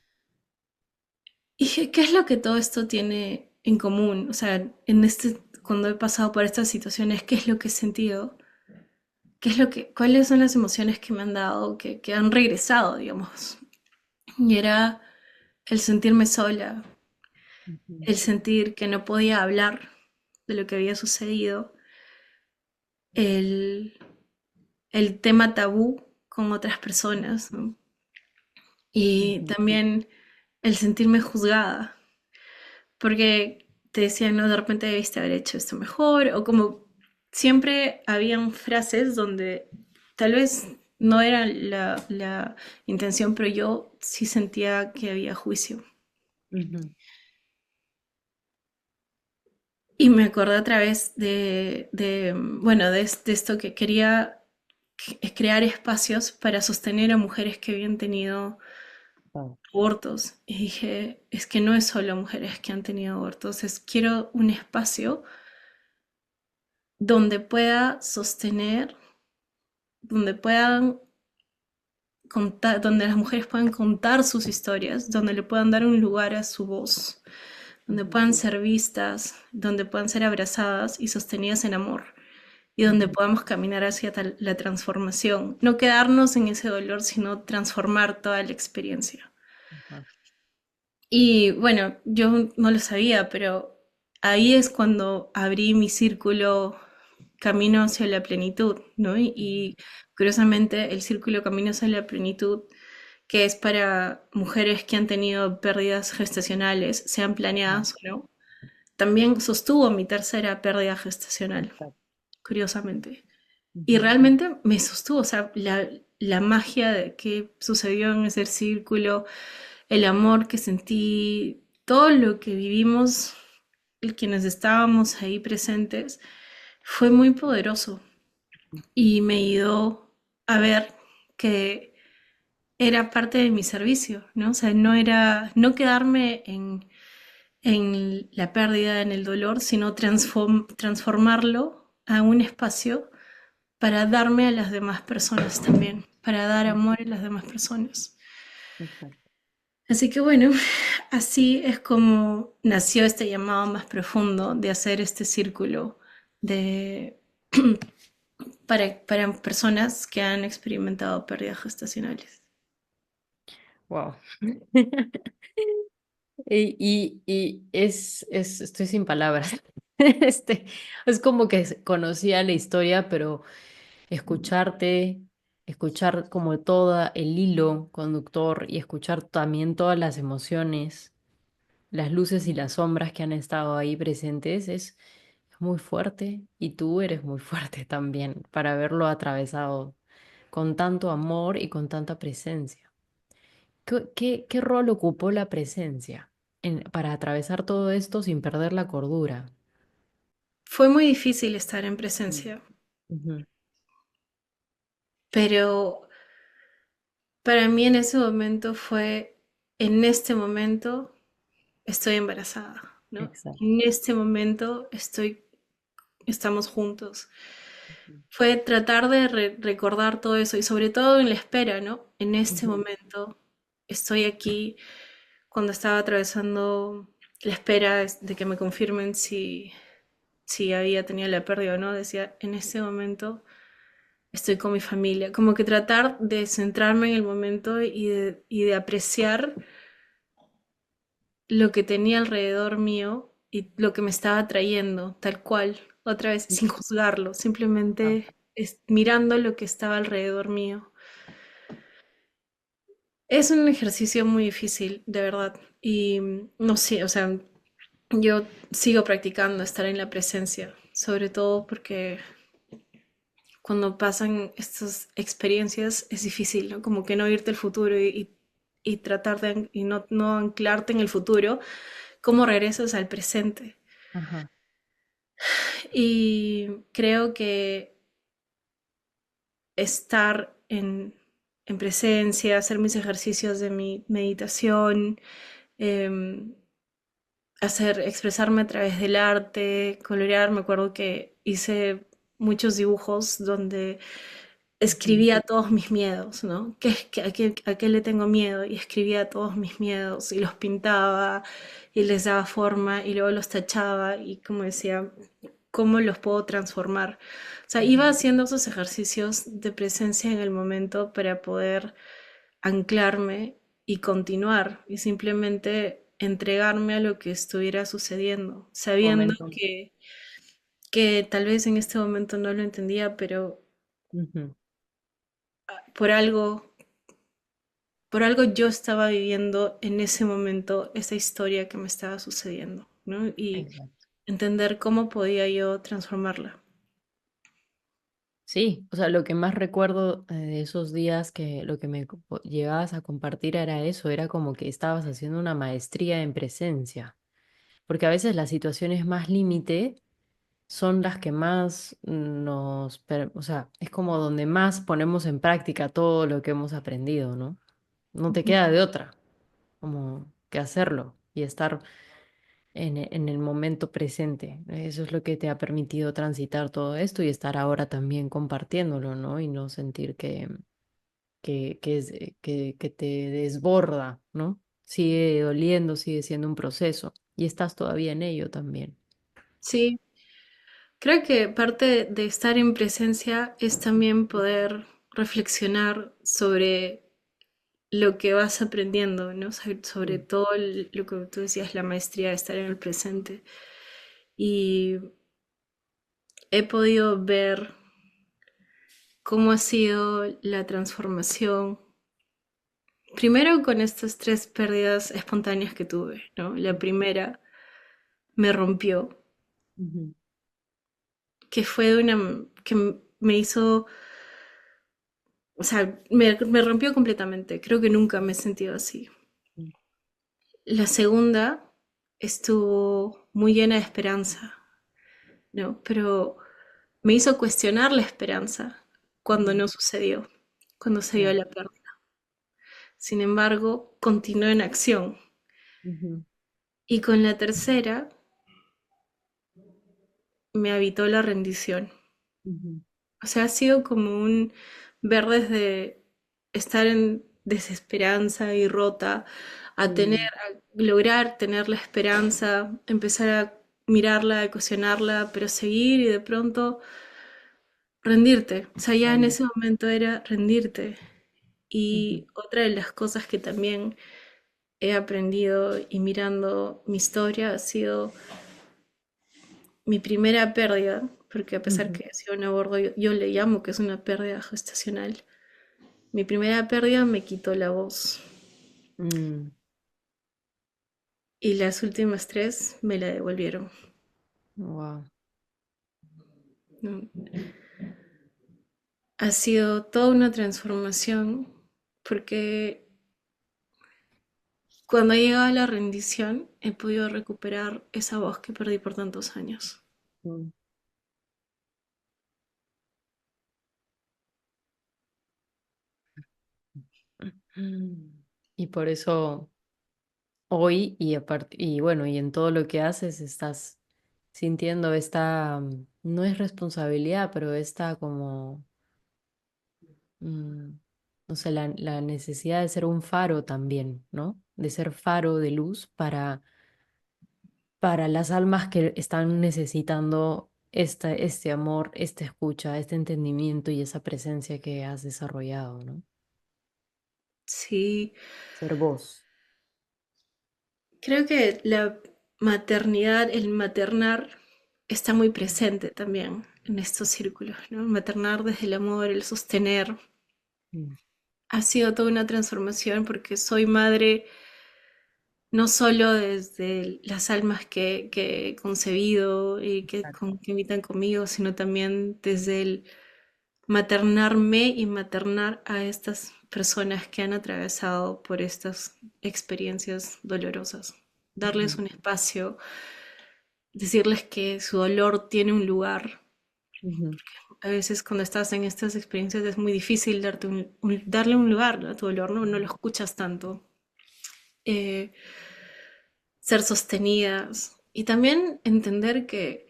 Y dije, ¿qué es lo que todo esto tiene en común? O sea, cuando he pasado por estas situaciones, ¿qué es lo que he sentido? ¿Cuáles son las emociones que me han dado, que han regresado, digamos? Y era el sentirme sola, ujú, el sentir que no podía hablar de lo que había sucedido, el, el tema tabú con otras personas, ¿no? Y ujú, también el sentirme juzgada, porque te decían, no, de repente debiste haber hecho esto mejor, o como siempre habían frases donde tal vez no era la intención, pero yo sí sentía que había juicio. ujú, Y me acordé a través bueno, de esto que quería crear espacios para sostener a mujeres que habían tenido ah, abortos. Y dije, es que no es solo mujeres que han tenido abortos, quiero un espacio donde pueda sostener, donde puedan contar, donde las mujeres puedan contar sus historias, donde le puedan dar un lugar a su voz, donde ujú, puedan ser vistas, donde puedan ser abrazadas y sostenidas en amor, y donde ujú, podamos caminar hacia la transformación, no quedarnos en ese dolor, sino transformar toda la experiencia. ajá, Y bueno, yo no lo sabía, pero ahí es cuando abrí mi círculo Camino hacia la plenitud, ¿no? Y curiosamente el círculo Camino hacia la plenitud, que es para mujeres que han tenido pérdidas gestacionales, sean ajá, planeadas o no, también sostuvo mi tercera pérdida gestacional, exacto, curiosamente. Y ujú, realmente me sostuvo, o sea, la magia de que sucedió en ese círculo, el amor que sentí, todo lo que vivimos, quienes estábamos ahí presentes, fue muy poderoso y me ayudó a ver que era parte de mi servicio, ¿no? O sea, no quedarme en la pérdida, en el dolor, sino transformarlo a un espacio para darme a las demás personas también, para dar amor a las demás personas. exacto. Así que bueno, así es como nació este llamado más profundo de hacer este círculo de, para personas que han experimentado pérdidas gestacionales. Wow. Estoy sin palabras. Es como que conocía la historia, pero escucharte, escuchar como todo el hilo conductor y escuchar también todas las emociones, las luces y las sombras que han estado ahí presentes es muy fuerte y tú eres muy fuerte también para haberlo atravesado con tanto amor y con tanta presencia. ¿Qué rol ocupó la presencia para atravesar todo esto sin perder la cordura? Fue muy difícil estar en Mm. presencia, Ujú. pero para mí en ese momento fue, en este momento estoy embarazada, ¿no? Exacto. En este momento estamos juntos. Fue tratar de recordar todo eso y sobre todo en la espera, ¿no? En este Ujú. momento estoy aquí cuando estaba atravesando la espera de que me confirmen si había tenido la pérdida o no, decía, en este momento estoy con mi familia. Como que tratar de centrarme en el momento y de apreciar lo que tenía alrededor mío y lo que me estaba trayendo, tal cual, otra vez, sin juzgarlo, Ah, simplemente mirando lo que estaba alrededor mío. Es un ejercicio muy difícil, de verdad. Y no sé, o sea, yo sigo practicando estar en la presencia, sobre todo porque cuando pasan estas experiencias es difícil, ¿no? Como que no irte al futuro y tratar de y no anclarte en el futuro, cómo regresas al presente. ajá. Y creo que estar en presencia, hacer mis ejercicios de mi meditación, em, expresarme a través del arte, colorear. Me acuerdo que hice muchos dibujos donde Ujú. escribía todos mis miedos, ¿no? ¿A qué le tengo miedo? Y escribía todos mis miedos y los pintaba y les daba forma y luego los tachaba y como decía, ¿cómo los puedo transformar? O sea, iba Ujú. haciendo esos ejercicios de presencia en el momento para poder anclarme y continuar y simplemente entregarme a lo que estuviera sucediendo, sabiendo Momento. que tal vez en este momento no lo entendía, pero Ujú. por algo, por algo yo estaba viviendo en ese momento esa historia que me estaba sucediendo, ¿no? Y Exacto. entender cómo podía yo transformarla. Sí, o sea, lo que más recuerdo de esos días que lo que llegabas a compartir era eso, era como que estabas haciendo una maestría en presencia, porque a veces las situaciones más límite son las que más o sea, es como donde más ponemos en práctica todo lo que hemos aprendido, ¿no? No te queda de otra, como que hacerlo y estar en el momento presente. Eso es lo que te ha permitido transitar todo esto y estar ahora también compartiéndolo, ¿no? Y no sentir que te desborda, ¿no? Sigue doliendo, sigue siendo un proceso y estás todavía en ello también. Sí, creo que parte de estar en presencia es también poder reflexionar sobre lo que vas aprendiendo, ¿no? Sobre Mm. todo lo que tú decías, la maestría de estar en el presente. Y he podido ver cómo ha sido la transformación, primero con estas tres pérdidas espontáneas que tuve, ¿no? La primera me rompió, Ujú. que fue que me hizo, o sea, me rompió completamente. Creo que nunca me he sentido así. Mm. La segunda estuvo muy llena de esperanza, ¿no? Pero me hizo cuestionar la esperanza cuando Ujú. no sucedió, cuando se dio Claro. la pérdida. Sin embargo, continué en acción. Ujú. Y con la tercera me habitó la rendición. Ujú. O sea, ha sido como un ver desde estar en desesperanza y rota Sí. a lograr tener la esperanza, empezar a mirarla, a cuestionarla, pero seguir y de pronto rendirte. O sea, ya en Bueno. ese momento era rendirte. Ujú. Y otra de las cosas que también he aprendido y mirando mi historia ha sido mi primera pérdida, porque a pesar Ujú. que ha sido un aborto, yo le llamo que es una pérdida gestacional. Mi primera pérdida me quitó la voz Mm, y las últimas tres me la devolvieron, wow. ¿no? Ha sido toda una transformación porque cuando ha llegado la rendición he podido recuperar esa voz que perdí por tantos años. Mm. Y por eso hoy y aparte, y bueno, y en todo lo que haces estás sintiendo esta, no es responsabilidad, pero esta como, mm, no sé, la necesidad de ser un faro también, ¿no? De ser faro de luz para las almas que están necesitando este amor, esta escucha, este entendimiento y esa presencia que has desarrollado, ¿no? Sí, Ser vos. creo que la maternidad, el maternar, está muy presente también en estos círculos, ¿no? Maternar desde el amor, el sostener. Mm, Ha sido toda una transformación porque soy madre no solo desde las almas que he concebido y exacto. que habitan conmigo, sino también desde el maternarme y maternar a estas personas que han atravesado por estas experiencias dolorosas. Darles Ujú, un espacio, decirles que su dolor tiene un lugar. ujú, A veces cuando estás en estas experiencias es muy difícil darle un lugar, ¿no? A tu dolor, ¿no? No lo escuchas tanto. Eh, Ser sostenidas y también entender que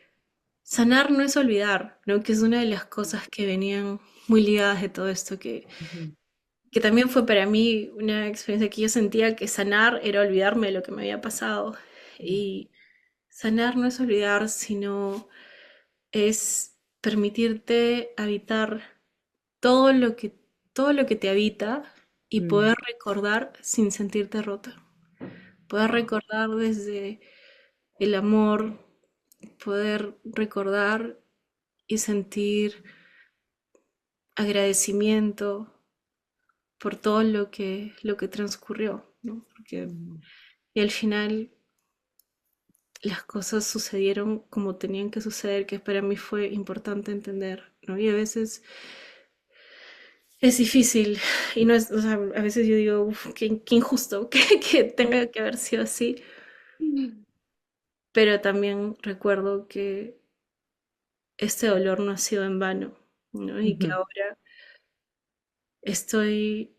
sanar no es olvidar, ¿no? Que es una de las cosas que venían muy ligadas de todo esto, ujú, que también fue para mí una experiencia que yo sentía que sanar era olvidarme de lo que me había pasado. ujú, Y sanar no es olvidar, sino es permitirte habitar todo lo que, todo lo que te habita y mm, poder recordar sin sentirte rota. Poder recordar desde el amor, poder recordar y sentir agradecimiento por todo lo que transcurrió, ¿no? Porque mm, y al final las cosas sucedieron como tenían que suceder, que para mí fue importante entender, ¿no? Y a veces es difícil y no es, o sea, a veces yo digo, "Uf, qué injusto que tenga que haber sido así", mm, pero también recuerdo que este dolor no ha sido en vano, ¿no? Y que ujú. ahora estoy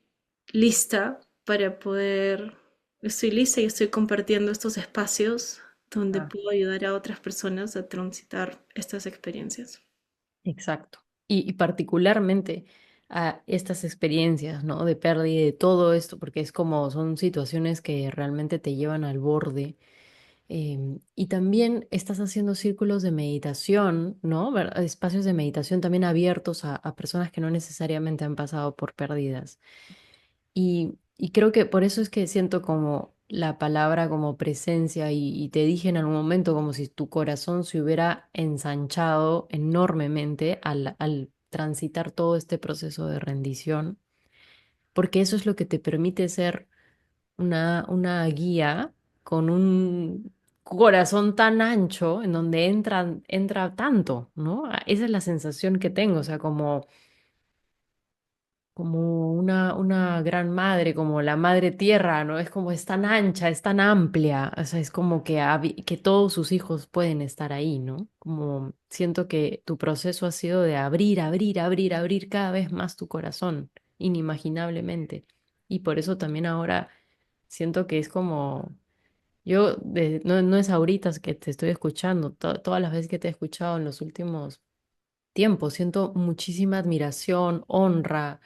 lista para poder, estoy lista y estoy compartiendo estos espacios donde Ah, puedo ayudar a otras personas a transitar estas experiencias. exacto. Y particularmente a estas experiencias, ¿no? De pérdida y de todo esto, porque es como son situaciones que realmente te llevan al borde. Y también estás haciendo círculos de meditación, ¿no? Espacios de meditación también abiertos a personas que no necesariamente han pasado por pérdidas. Y creo que por eso es que siento como la palabra como presencia y te dije en algún momento como si tu corazón se hubiera ensanchado enormemente al transitar todo este proceso de rendición, porque eso es lo que te permite ser una guía con un corazón tan ancho en donde entra tanto, ¿no? Esa es la sensación que tengo, o sea, como una gran madre, como la madre tierra, ¿no? Es como es tan ancha, es tan amplia, o sea, es como que, que todos sus hijos pueden estar ahí, ¿no? Como siento que tu proceso ha sido de abrir, abrir, abrir, abrir cada vez más tu corazón, inimaginablemente. Y por eso también ahora siento que es como, no es ahorita es que te estoy escuchando, todas las veces que te he escuchado en los últimos tiempos, siento muchísima admiración, honra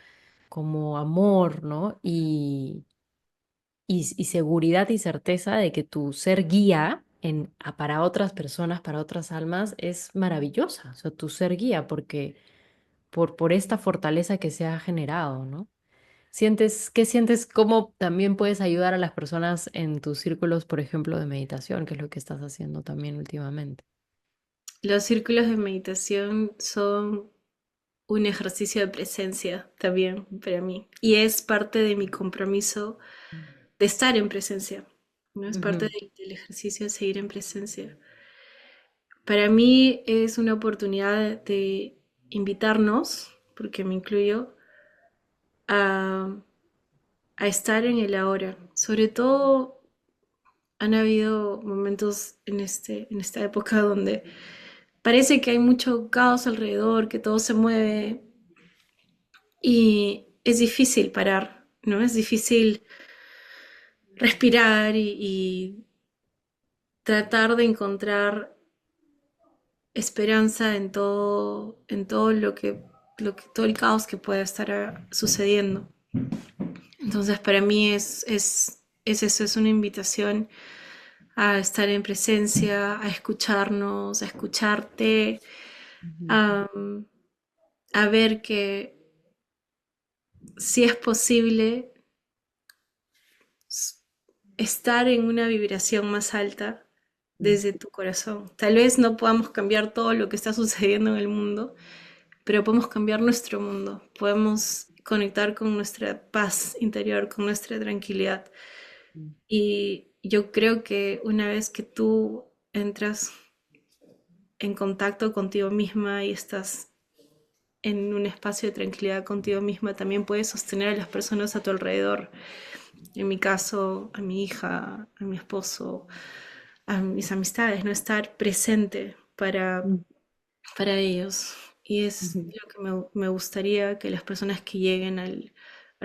como amor, ¿no? Y seguridad y certeza de que tu ser guía para otras personas, para otras almas, es maravillosa. O sea, tu ser guía, porque por esta fortaleza que se ha generado, ¿no? ¿Qué sientes? ¿Cómo también puedes ayudar a las personas en tus círculos, por ejemplo, de meditación, que es lo que estás haciendo también últimamente? Los círculos de meditación son un ejercicio de presencia también para mí y es parte de mi compromiso de estar en presencia, ¿no? Es parte Ujú, del ejercicio de seguir en presencia. Para mí es una oportunidad de invitarnos, porque me incluyo, a, a estar en el ahora. Sobre todo han habido momentos en esta época donde parece que hay mucho caos alrededor, que todo se mueve y es difícil parar, ¿no? Es difícil respirar y tratar de encontrar esperanza en todo todo el caos que pueda estar sucediendo. Entonces, para mí es eso, es una invitación a estar en presencia, a escucharnos, a escucharte, ujú, a, a ver que si es posible estar en una vibración más alta ujú, desde tu corazón. Tal vez no podamos cambiar todo lo que está sucediendo en el mundo, pero podemos cambiar nuestro mundo, podemos conectar con nuestra paz interior, con nuestra tranquilidad. Y yo creo que una vez que tú entras en contacto contigo misma y estás en un espacio de tranquilidad contigo misma, también puedes sostener a las personas a tu alrededor. En mi caso, a mi hija, a mi esposo, a mis amistades, no estar presente ujú, para ellos. Y es ujú, lo que me gustaría que las personas que lleguen al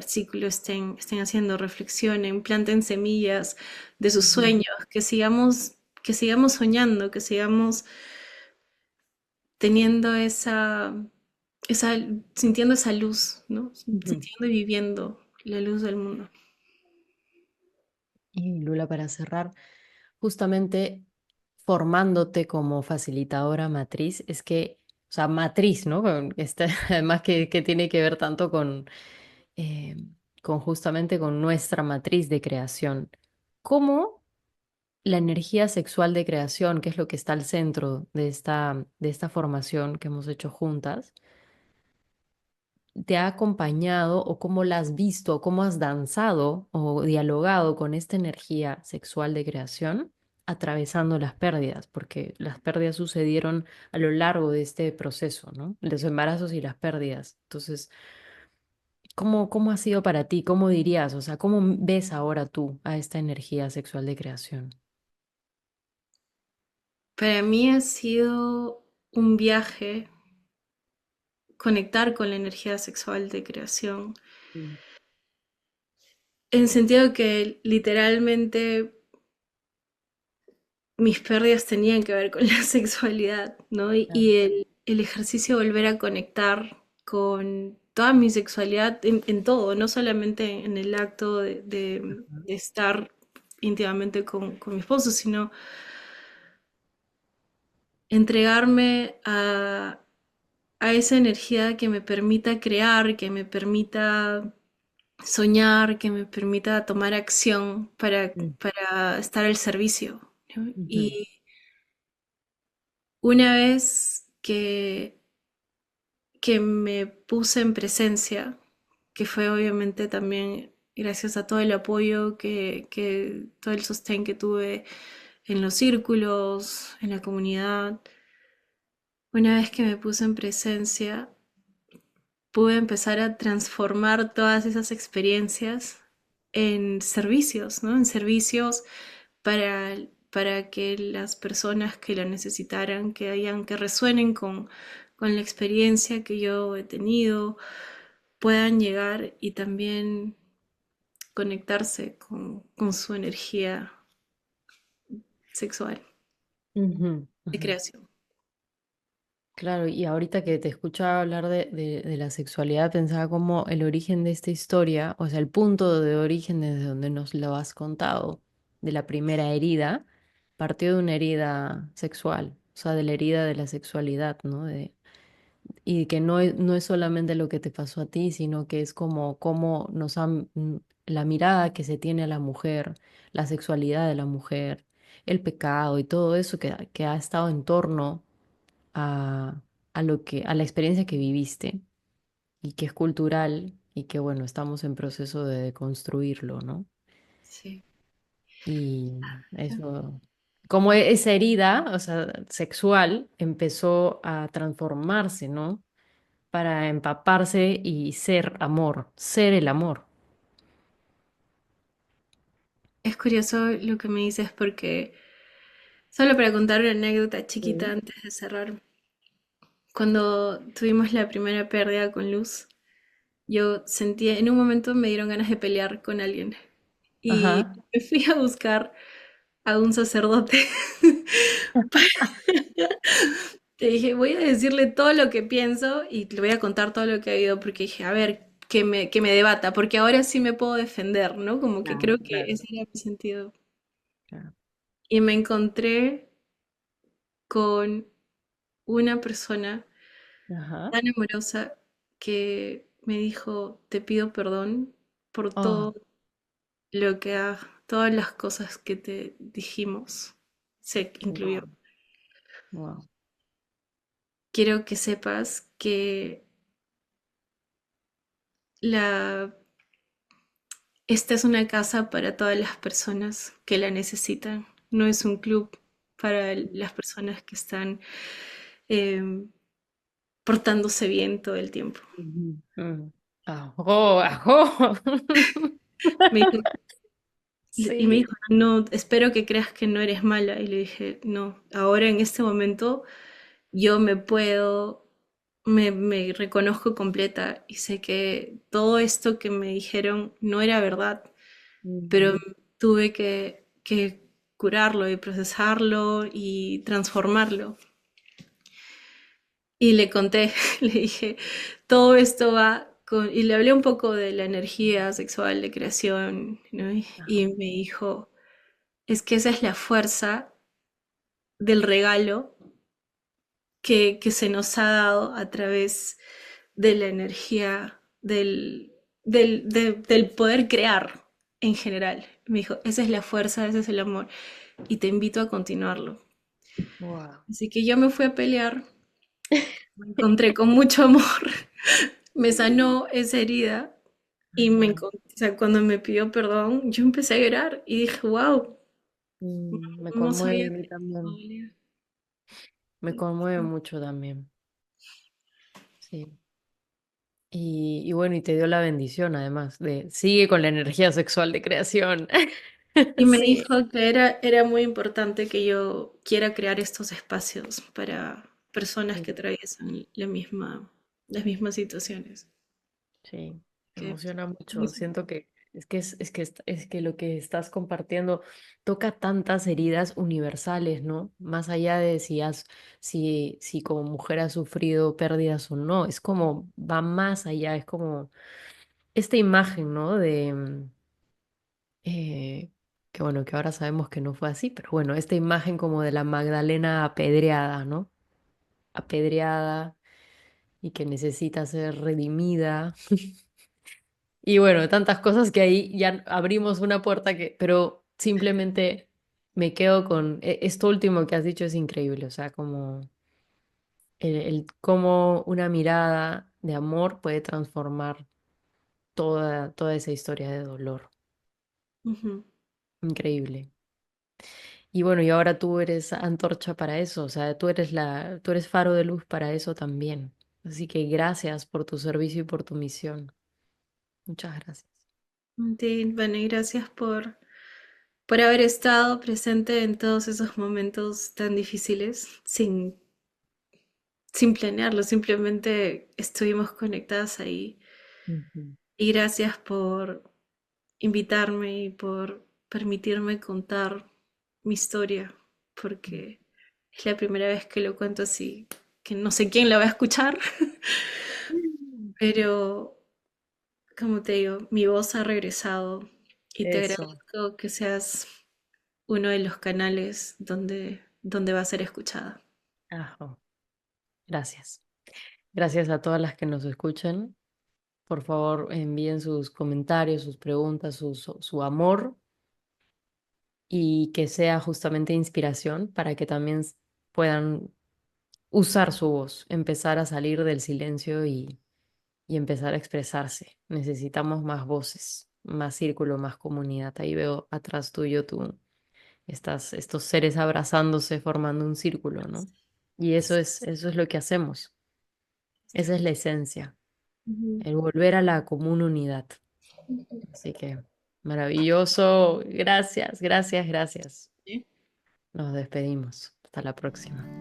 círculo estén haciendo, reflexionen, planten semillas de sus ujú, sueños, que sigamos soñando, que sigamos teniendo esa, sintiendo esa luz, ¿no? ujú. Sintiendo y viviendo la luz del mundo. Y Lula, para cerrar, justamente formándote como facilitadora matriz, es que, o sea, matriz, ¿no? Además que tiene que ver tanto eh, con justamente con nuestra matriz de creación. ¿Cómo la energía sexual de creación, que es lo que está al centro de esta formación que hemos hecho juntas, te ha acompañado o cómo la has visto, o cómo has danzado o dialogado con esta energía sexual de creación, atravesando las pérdidas, porque las pérdidas sucedieron a lo largo de este proceso, ¿no? Los embarazos y las pérdidas. Entonces, ¿cómo ha sido para ti? ¿Cómo dirías? O sea, ¿cómo ves ahora tú a esta energía sexual de creación? Para mí ha sido un viaje conectar con la energía sexual de creación, Mm, en el sentido que literalmente mis pérdidas tenían que ver con la sexualidad, ¿no? claro. Y el ejercicio de volver a conectar con toda mi sexualidad en todo, no solamente en el acto de estar íntimamente con mi esposo, sino entregarme a esa energía que me permita crear, que me permita soñar, que me permita tomar acción Mm, para estar al servicio, ¿no? ujú, Y una vez que me puse en presencia, que fue obviamente también gracias a todo el apoyo todo el sostén que tuve en los círculos, en la comunidad, una vez que me puse en presencia, pude empezar a transformar todas esas experiencias en servicios, ¿no? En servicios para, para que las personas que lo necesitaran, que resuenen con la experiencia que yo he tenido, puedan llegar y también conectarse con su energía sexual ujú, de ujú. creación. Claro, y ahorita que te escuchaba hablar de la sexualidad, pensaba como el origen de esta historia, o sea, el punto de origen desde donde nos lo has contado, de la primera herida, partió de una herida sexual, o sea, de la herida de la sexualidad, ¿no? y que no es solamente lo que te pasó a ti, sino que es como, cómo la mirada que se tiene a la mujer, la sexualidad de la mujer, el pecado y todo eso que ha estado en torno a, a la experiencia que viviste y que es cultural y que bueno, estamos en proceso de deconstruirlo, ¿no? Sí. Y eso, como esa herida, o sea, sexual, empezó a transformarse, ¿no? Para empaparse y ser amor, ser el amor. Es curioso lo que me dices porque, solo para contar una anécdota chiquita Sí. antes de cerrar, cuando tuvimos la primera pérdida con Luz, yo sentí, en un momento me dieron ganas de pelear con alguien y Ajá. me fui a buscar a un sacerdote. Te dije, voy a decirle todo lo que pienso y le voy a contar todo lo que ha habido porque dije, a ver, que me debata, porque ahora sí me puedo defender, ¿no? Como que Claro, creo que claro, ese era mi sentido. claro. Y me encontré con una persona Ajá. tan amorosa que me dijo, te pido perdón por Oh, todo lo que ha, todas las cosas que te dijimos, se incluyó. wow, wow. Quiero que sepas que la, esta es una casa para todas las personas que la necesitan. No es un club para las personas que están em, portándose bien todo el tiempo. Ujú. Mm. Ajo, ajo. Me dijo, y me dijo, Sí. no, espero que creas que no eres mala. Y le dije, no, ahora en este momento yo me puedo, me reconozco completa y sé que todo esto que me dijeron no era verdad, pero Ujú. tuve que curarlo y procesarlo y transformarlo. Y le conté, le dije, todo esto va con... Y le hablé un poco de la energía sexual de creación, ¿no? Y Ajá. me dijo, es que esa es la fuerza del regalo que se nos ha dado a través de la energía del poder crear en general. Me dijo, esa es la fuerza, ese es el amor, y te invito a continuarlo. Wow. Así que yo me fui a pelear, me encontré con mucho amor, me sanó esa herida y Ajá. o sea, cuando me pidió perdón, yo empecé a llorar y dije, wow, Me no conmueve sabía a mí que me también. dolía. Me conmueve mucho también. Sí. Y bueno, y te dio la bendición además de sigue con la energía sexual de creación. Y me Sí. dijo que era muy importante que yo quiera crear estos espacios para personas que atraviesan las mismas situaciones. Sí, me Que, emociona mucho. Siento que es que lo que estás compartiendo toca tantas heridas universales, ¿no? Más allá de si como mujer has sufrido pérdidas o no, es como va más allá, es como esta imagen, ¿no? Eh, que bueno, que ahora sabemos que no fue así, pero bueno, esta imagen como de la Magdalena apedreada, ¿no? Apedreada y que necesita ser redimida. Y bueno, tantas cosas que ahí ya abrimos una puerta pero simplemente me quedo con esto último que has dicho es increíble, o sea, como cómo una mirada de amor puede transformar toda esa historia de dolor. ujú. Increíble. Y bueno, y ahora tú eres antorcha para eso, o sea, tú eres faro de luz para eso también. Así que gracias por tu servicio y por tu misión. Muchas gracias. Bueno, y gracias por haber estado presente en todos esos momentos tan difíciles, sin planearlo, simplemente estuvimos conectadas ahí. Ujú. Y gracias por invitarme y por permitirme contar mi historia, porque es la primera vez que lo cuento así, que no sé quién la va a escuchar, pero como te digo, mi voz ha regresado y te Eso. agradezco que seas uno de los canales donde va a ser escuchada. Ajo. Gracias. Gracias a todas las que nos escuchen. Por favor, envíen sus comentarios, sus preguntas, su amor y que sea justamente inspiración para que también puedan usar su voz, empezar a salir del silencio y empezar a expresarse. Necesitamos más voces, más círculo, más comunidad. Ahí veo atrás tuyo estos seres abrazándose, formando un círculo, ¿no? Y eso es lo que hacemos. Esa es la esencia, Ujú. el volver a la común unidad. Así que maravilloso. Gracias, gracias, gracias. Sí. Nos despedimos. Hasta la próxima.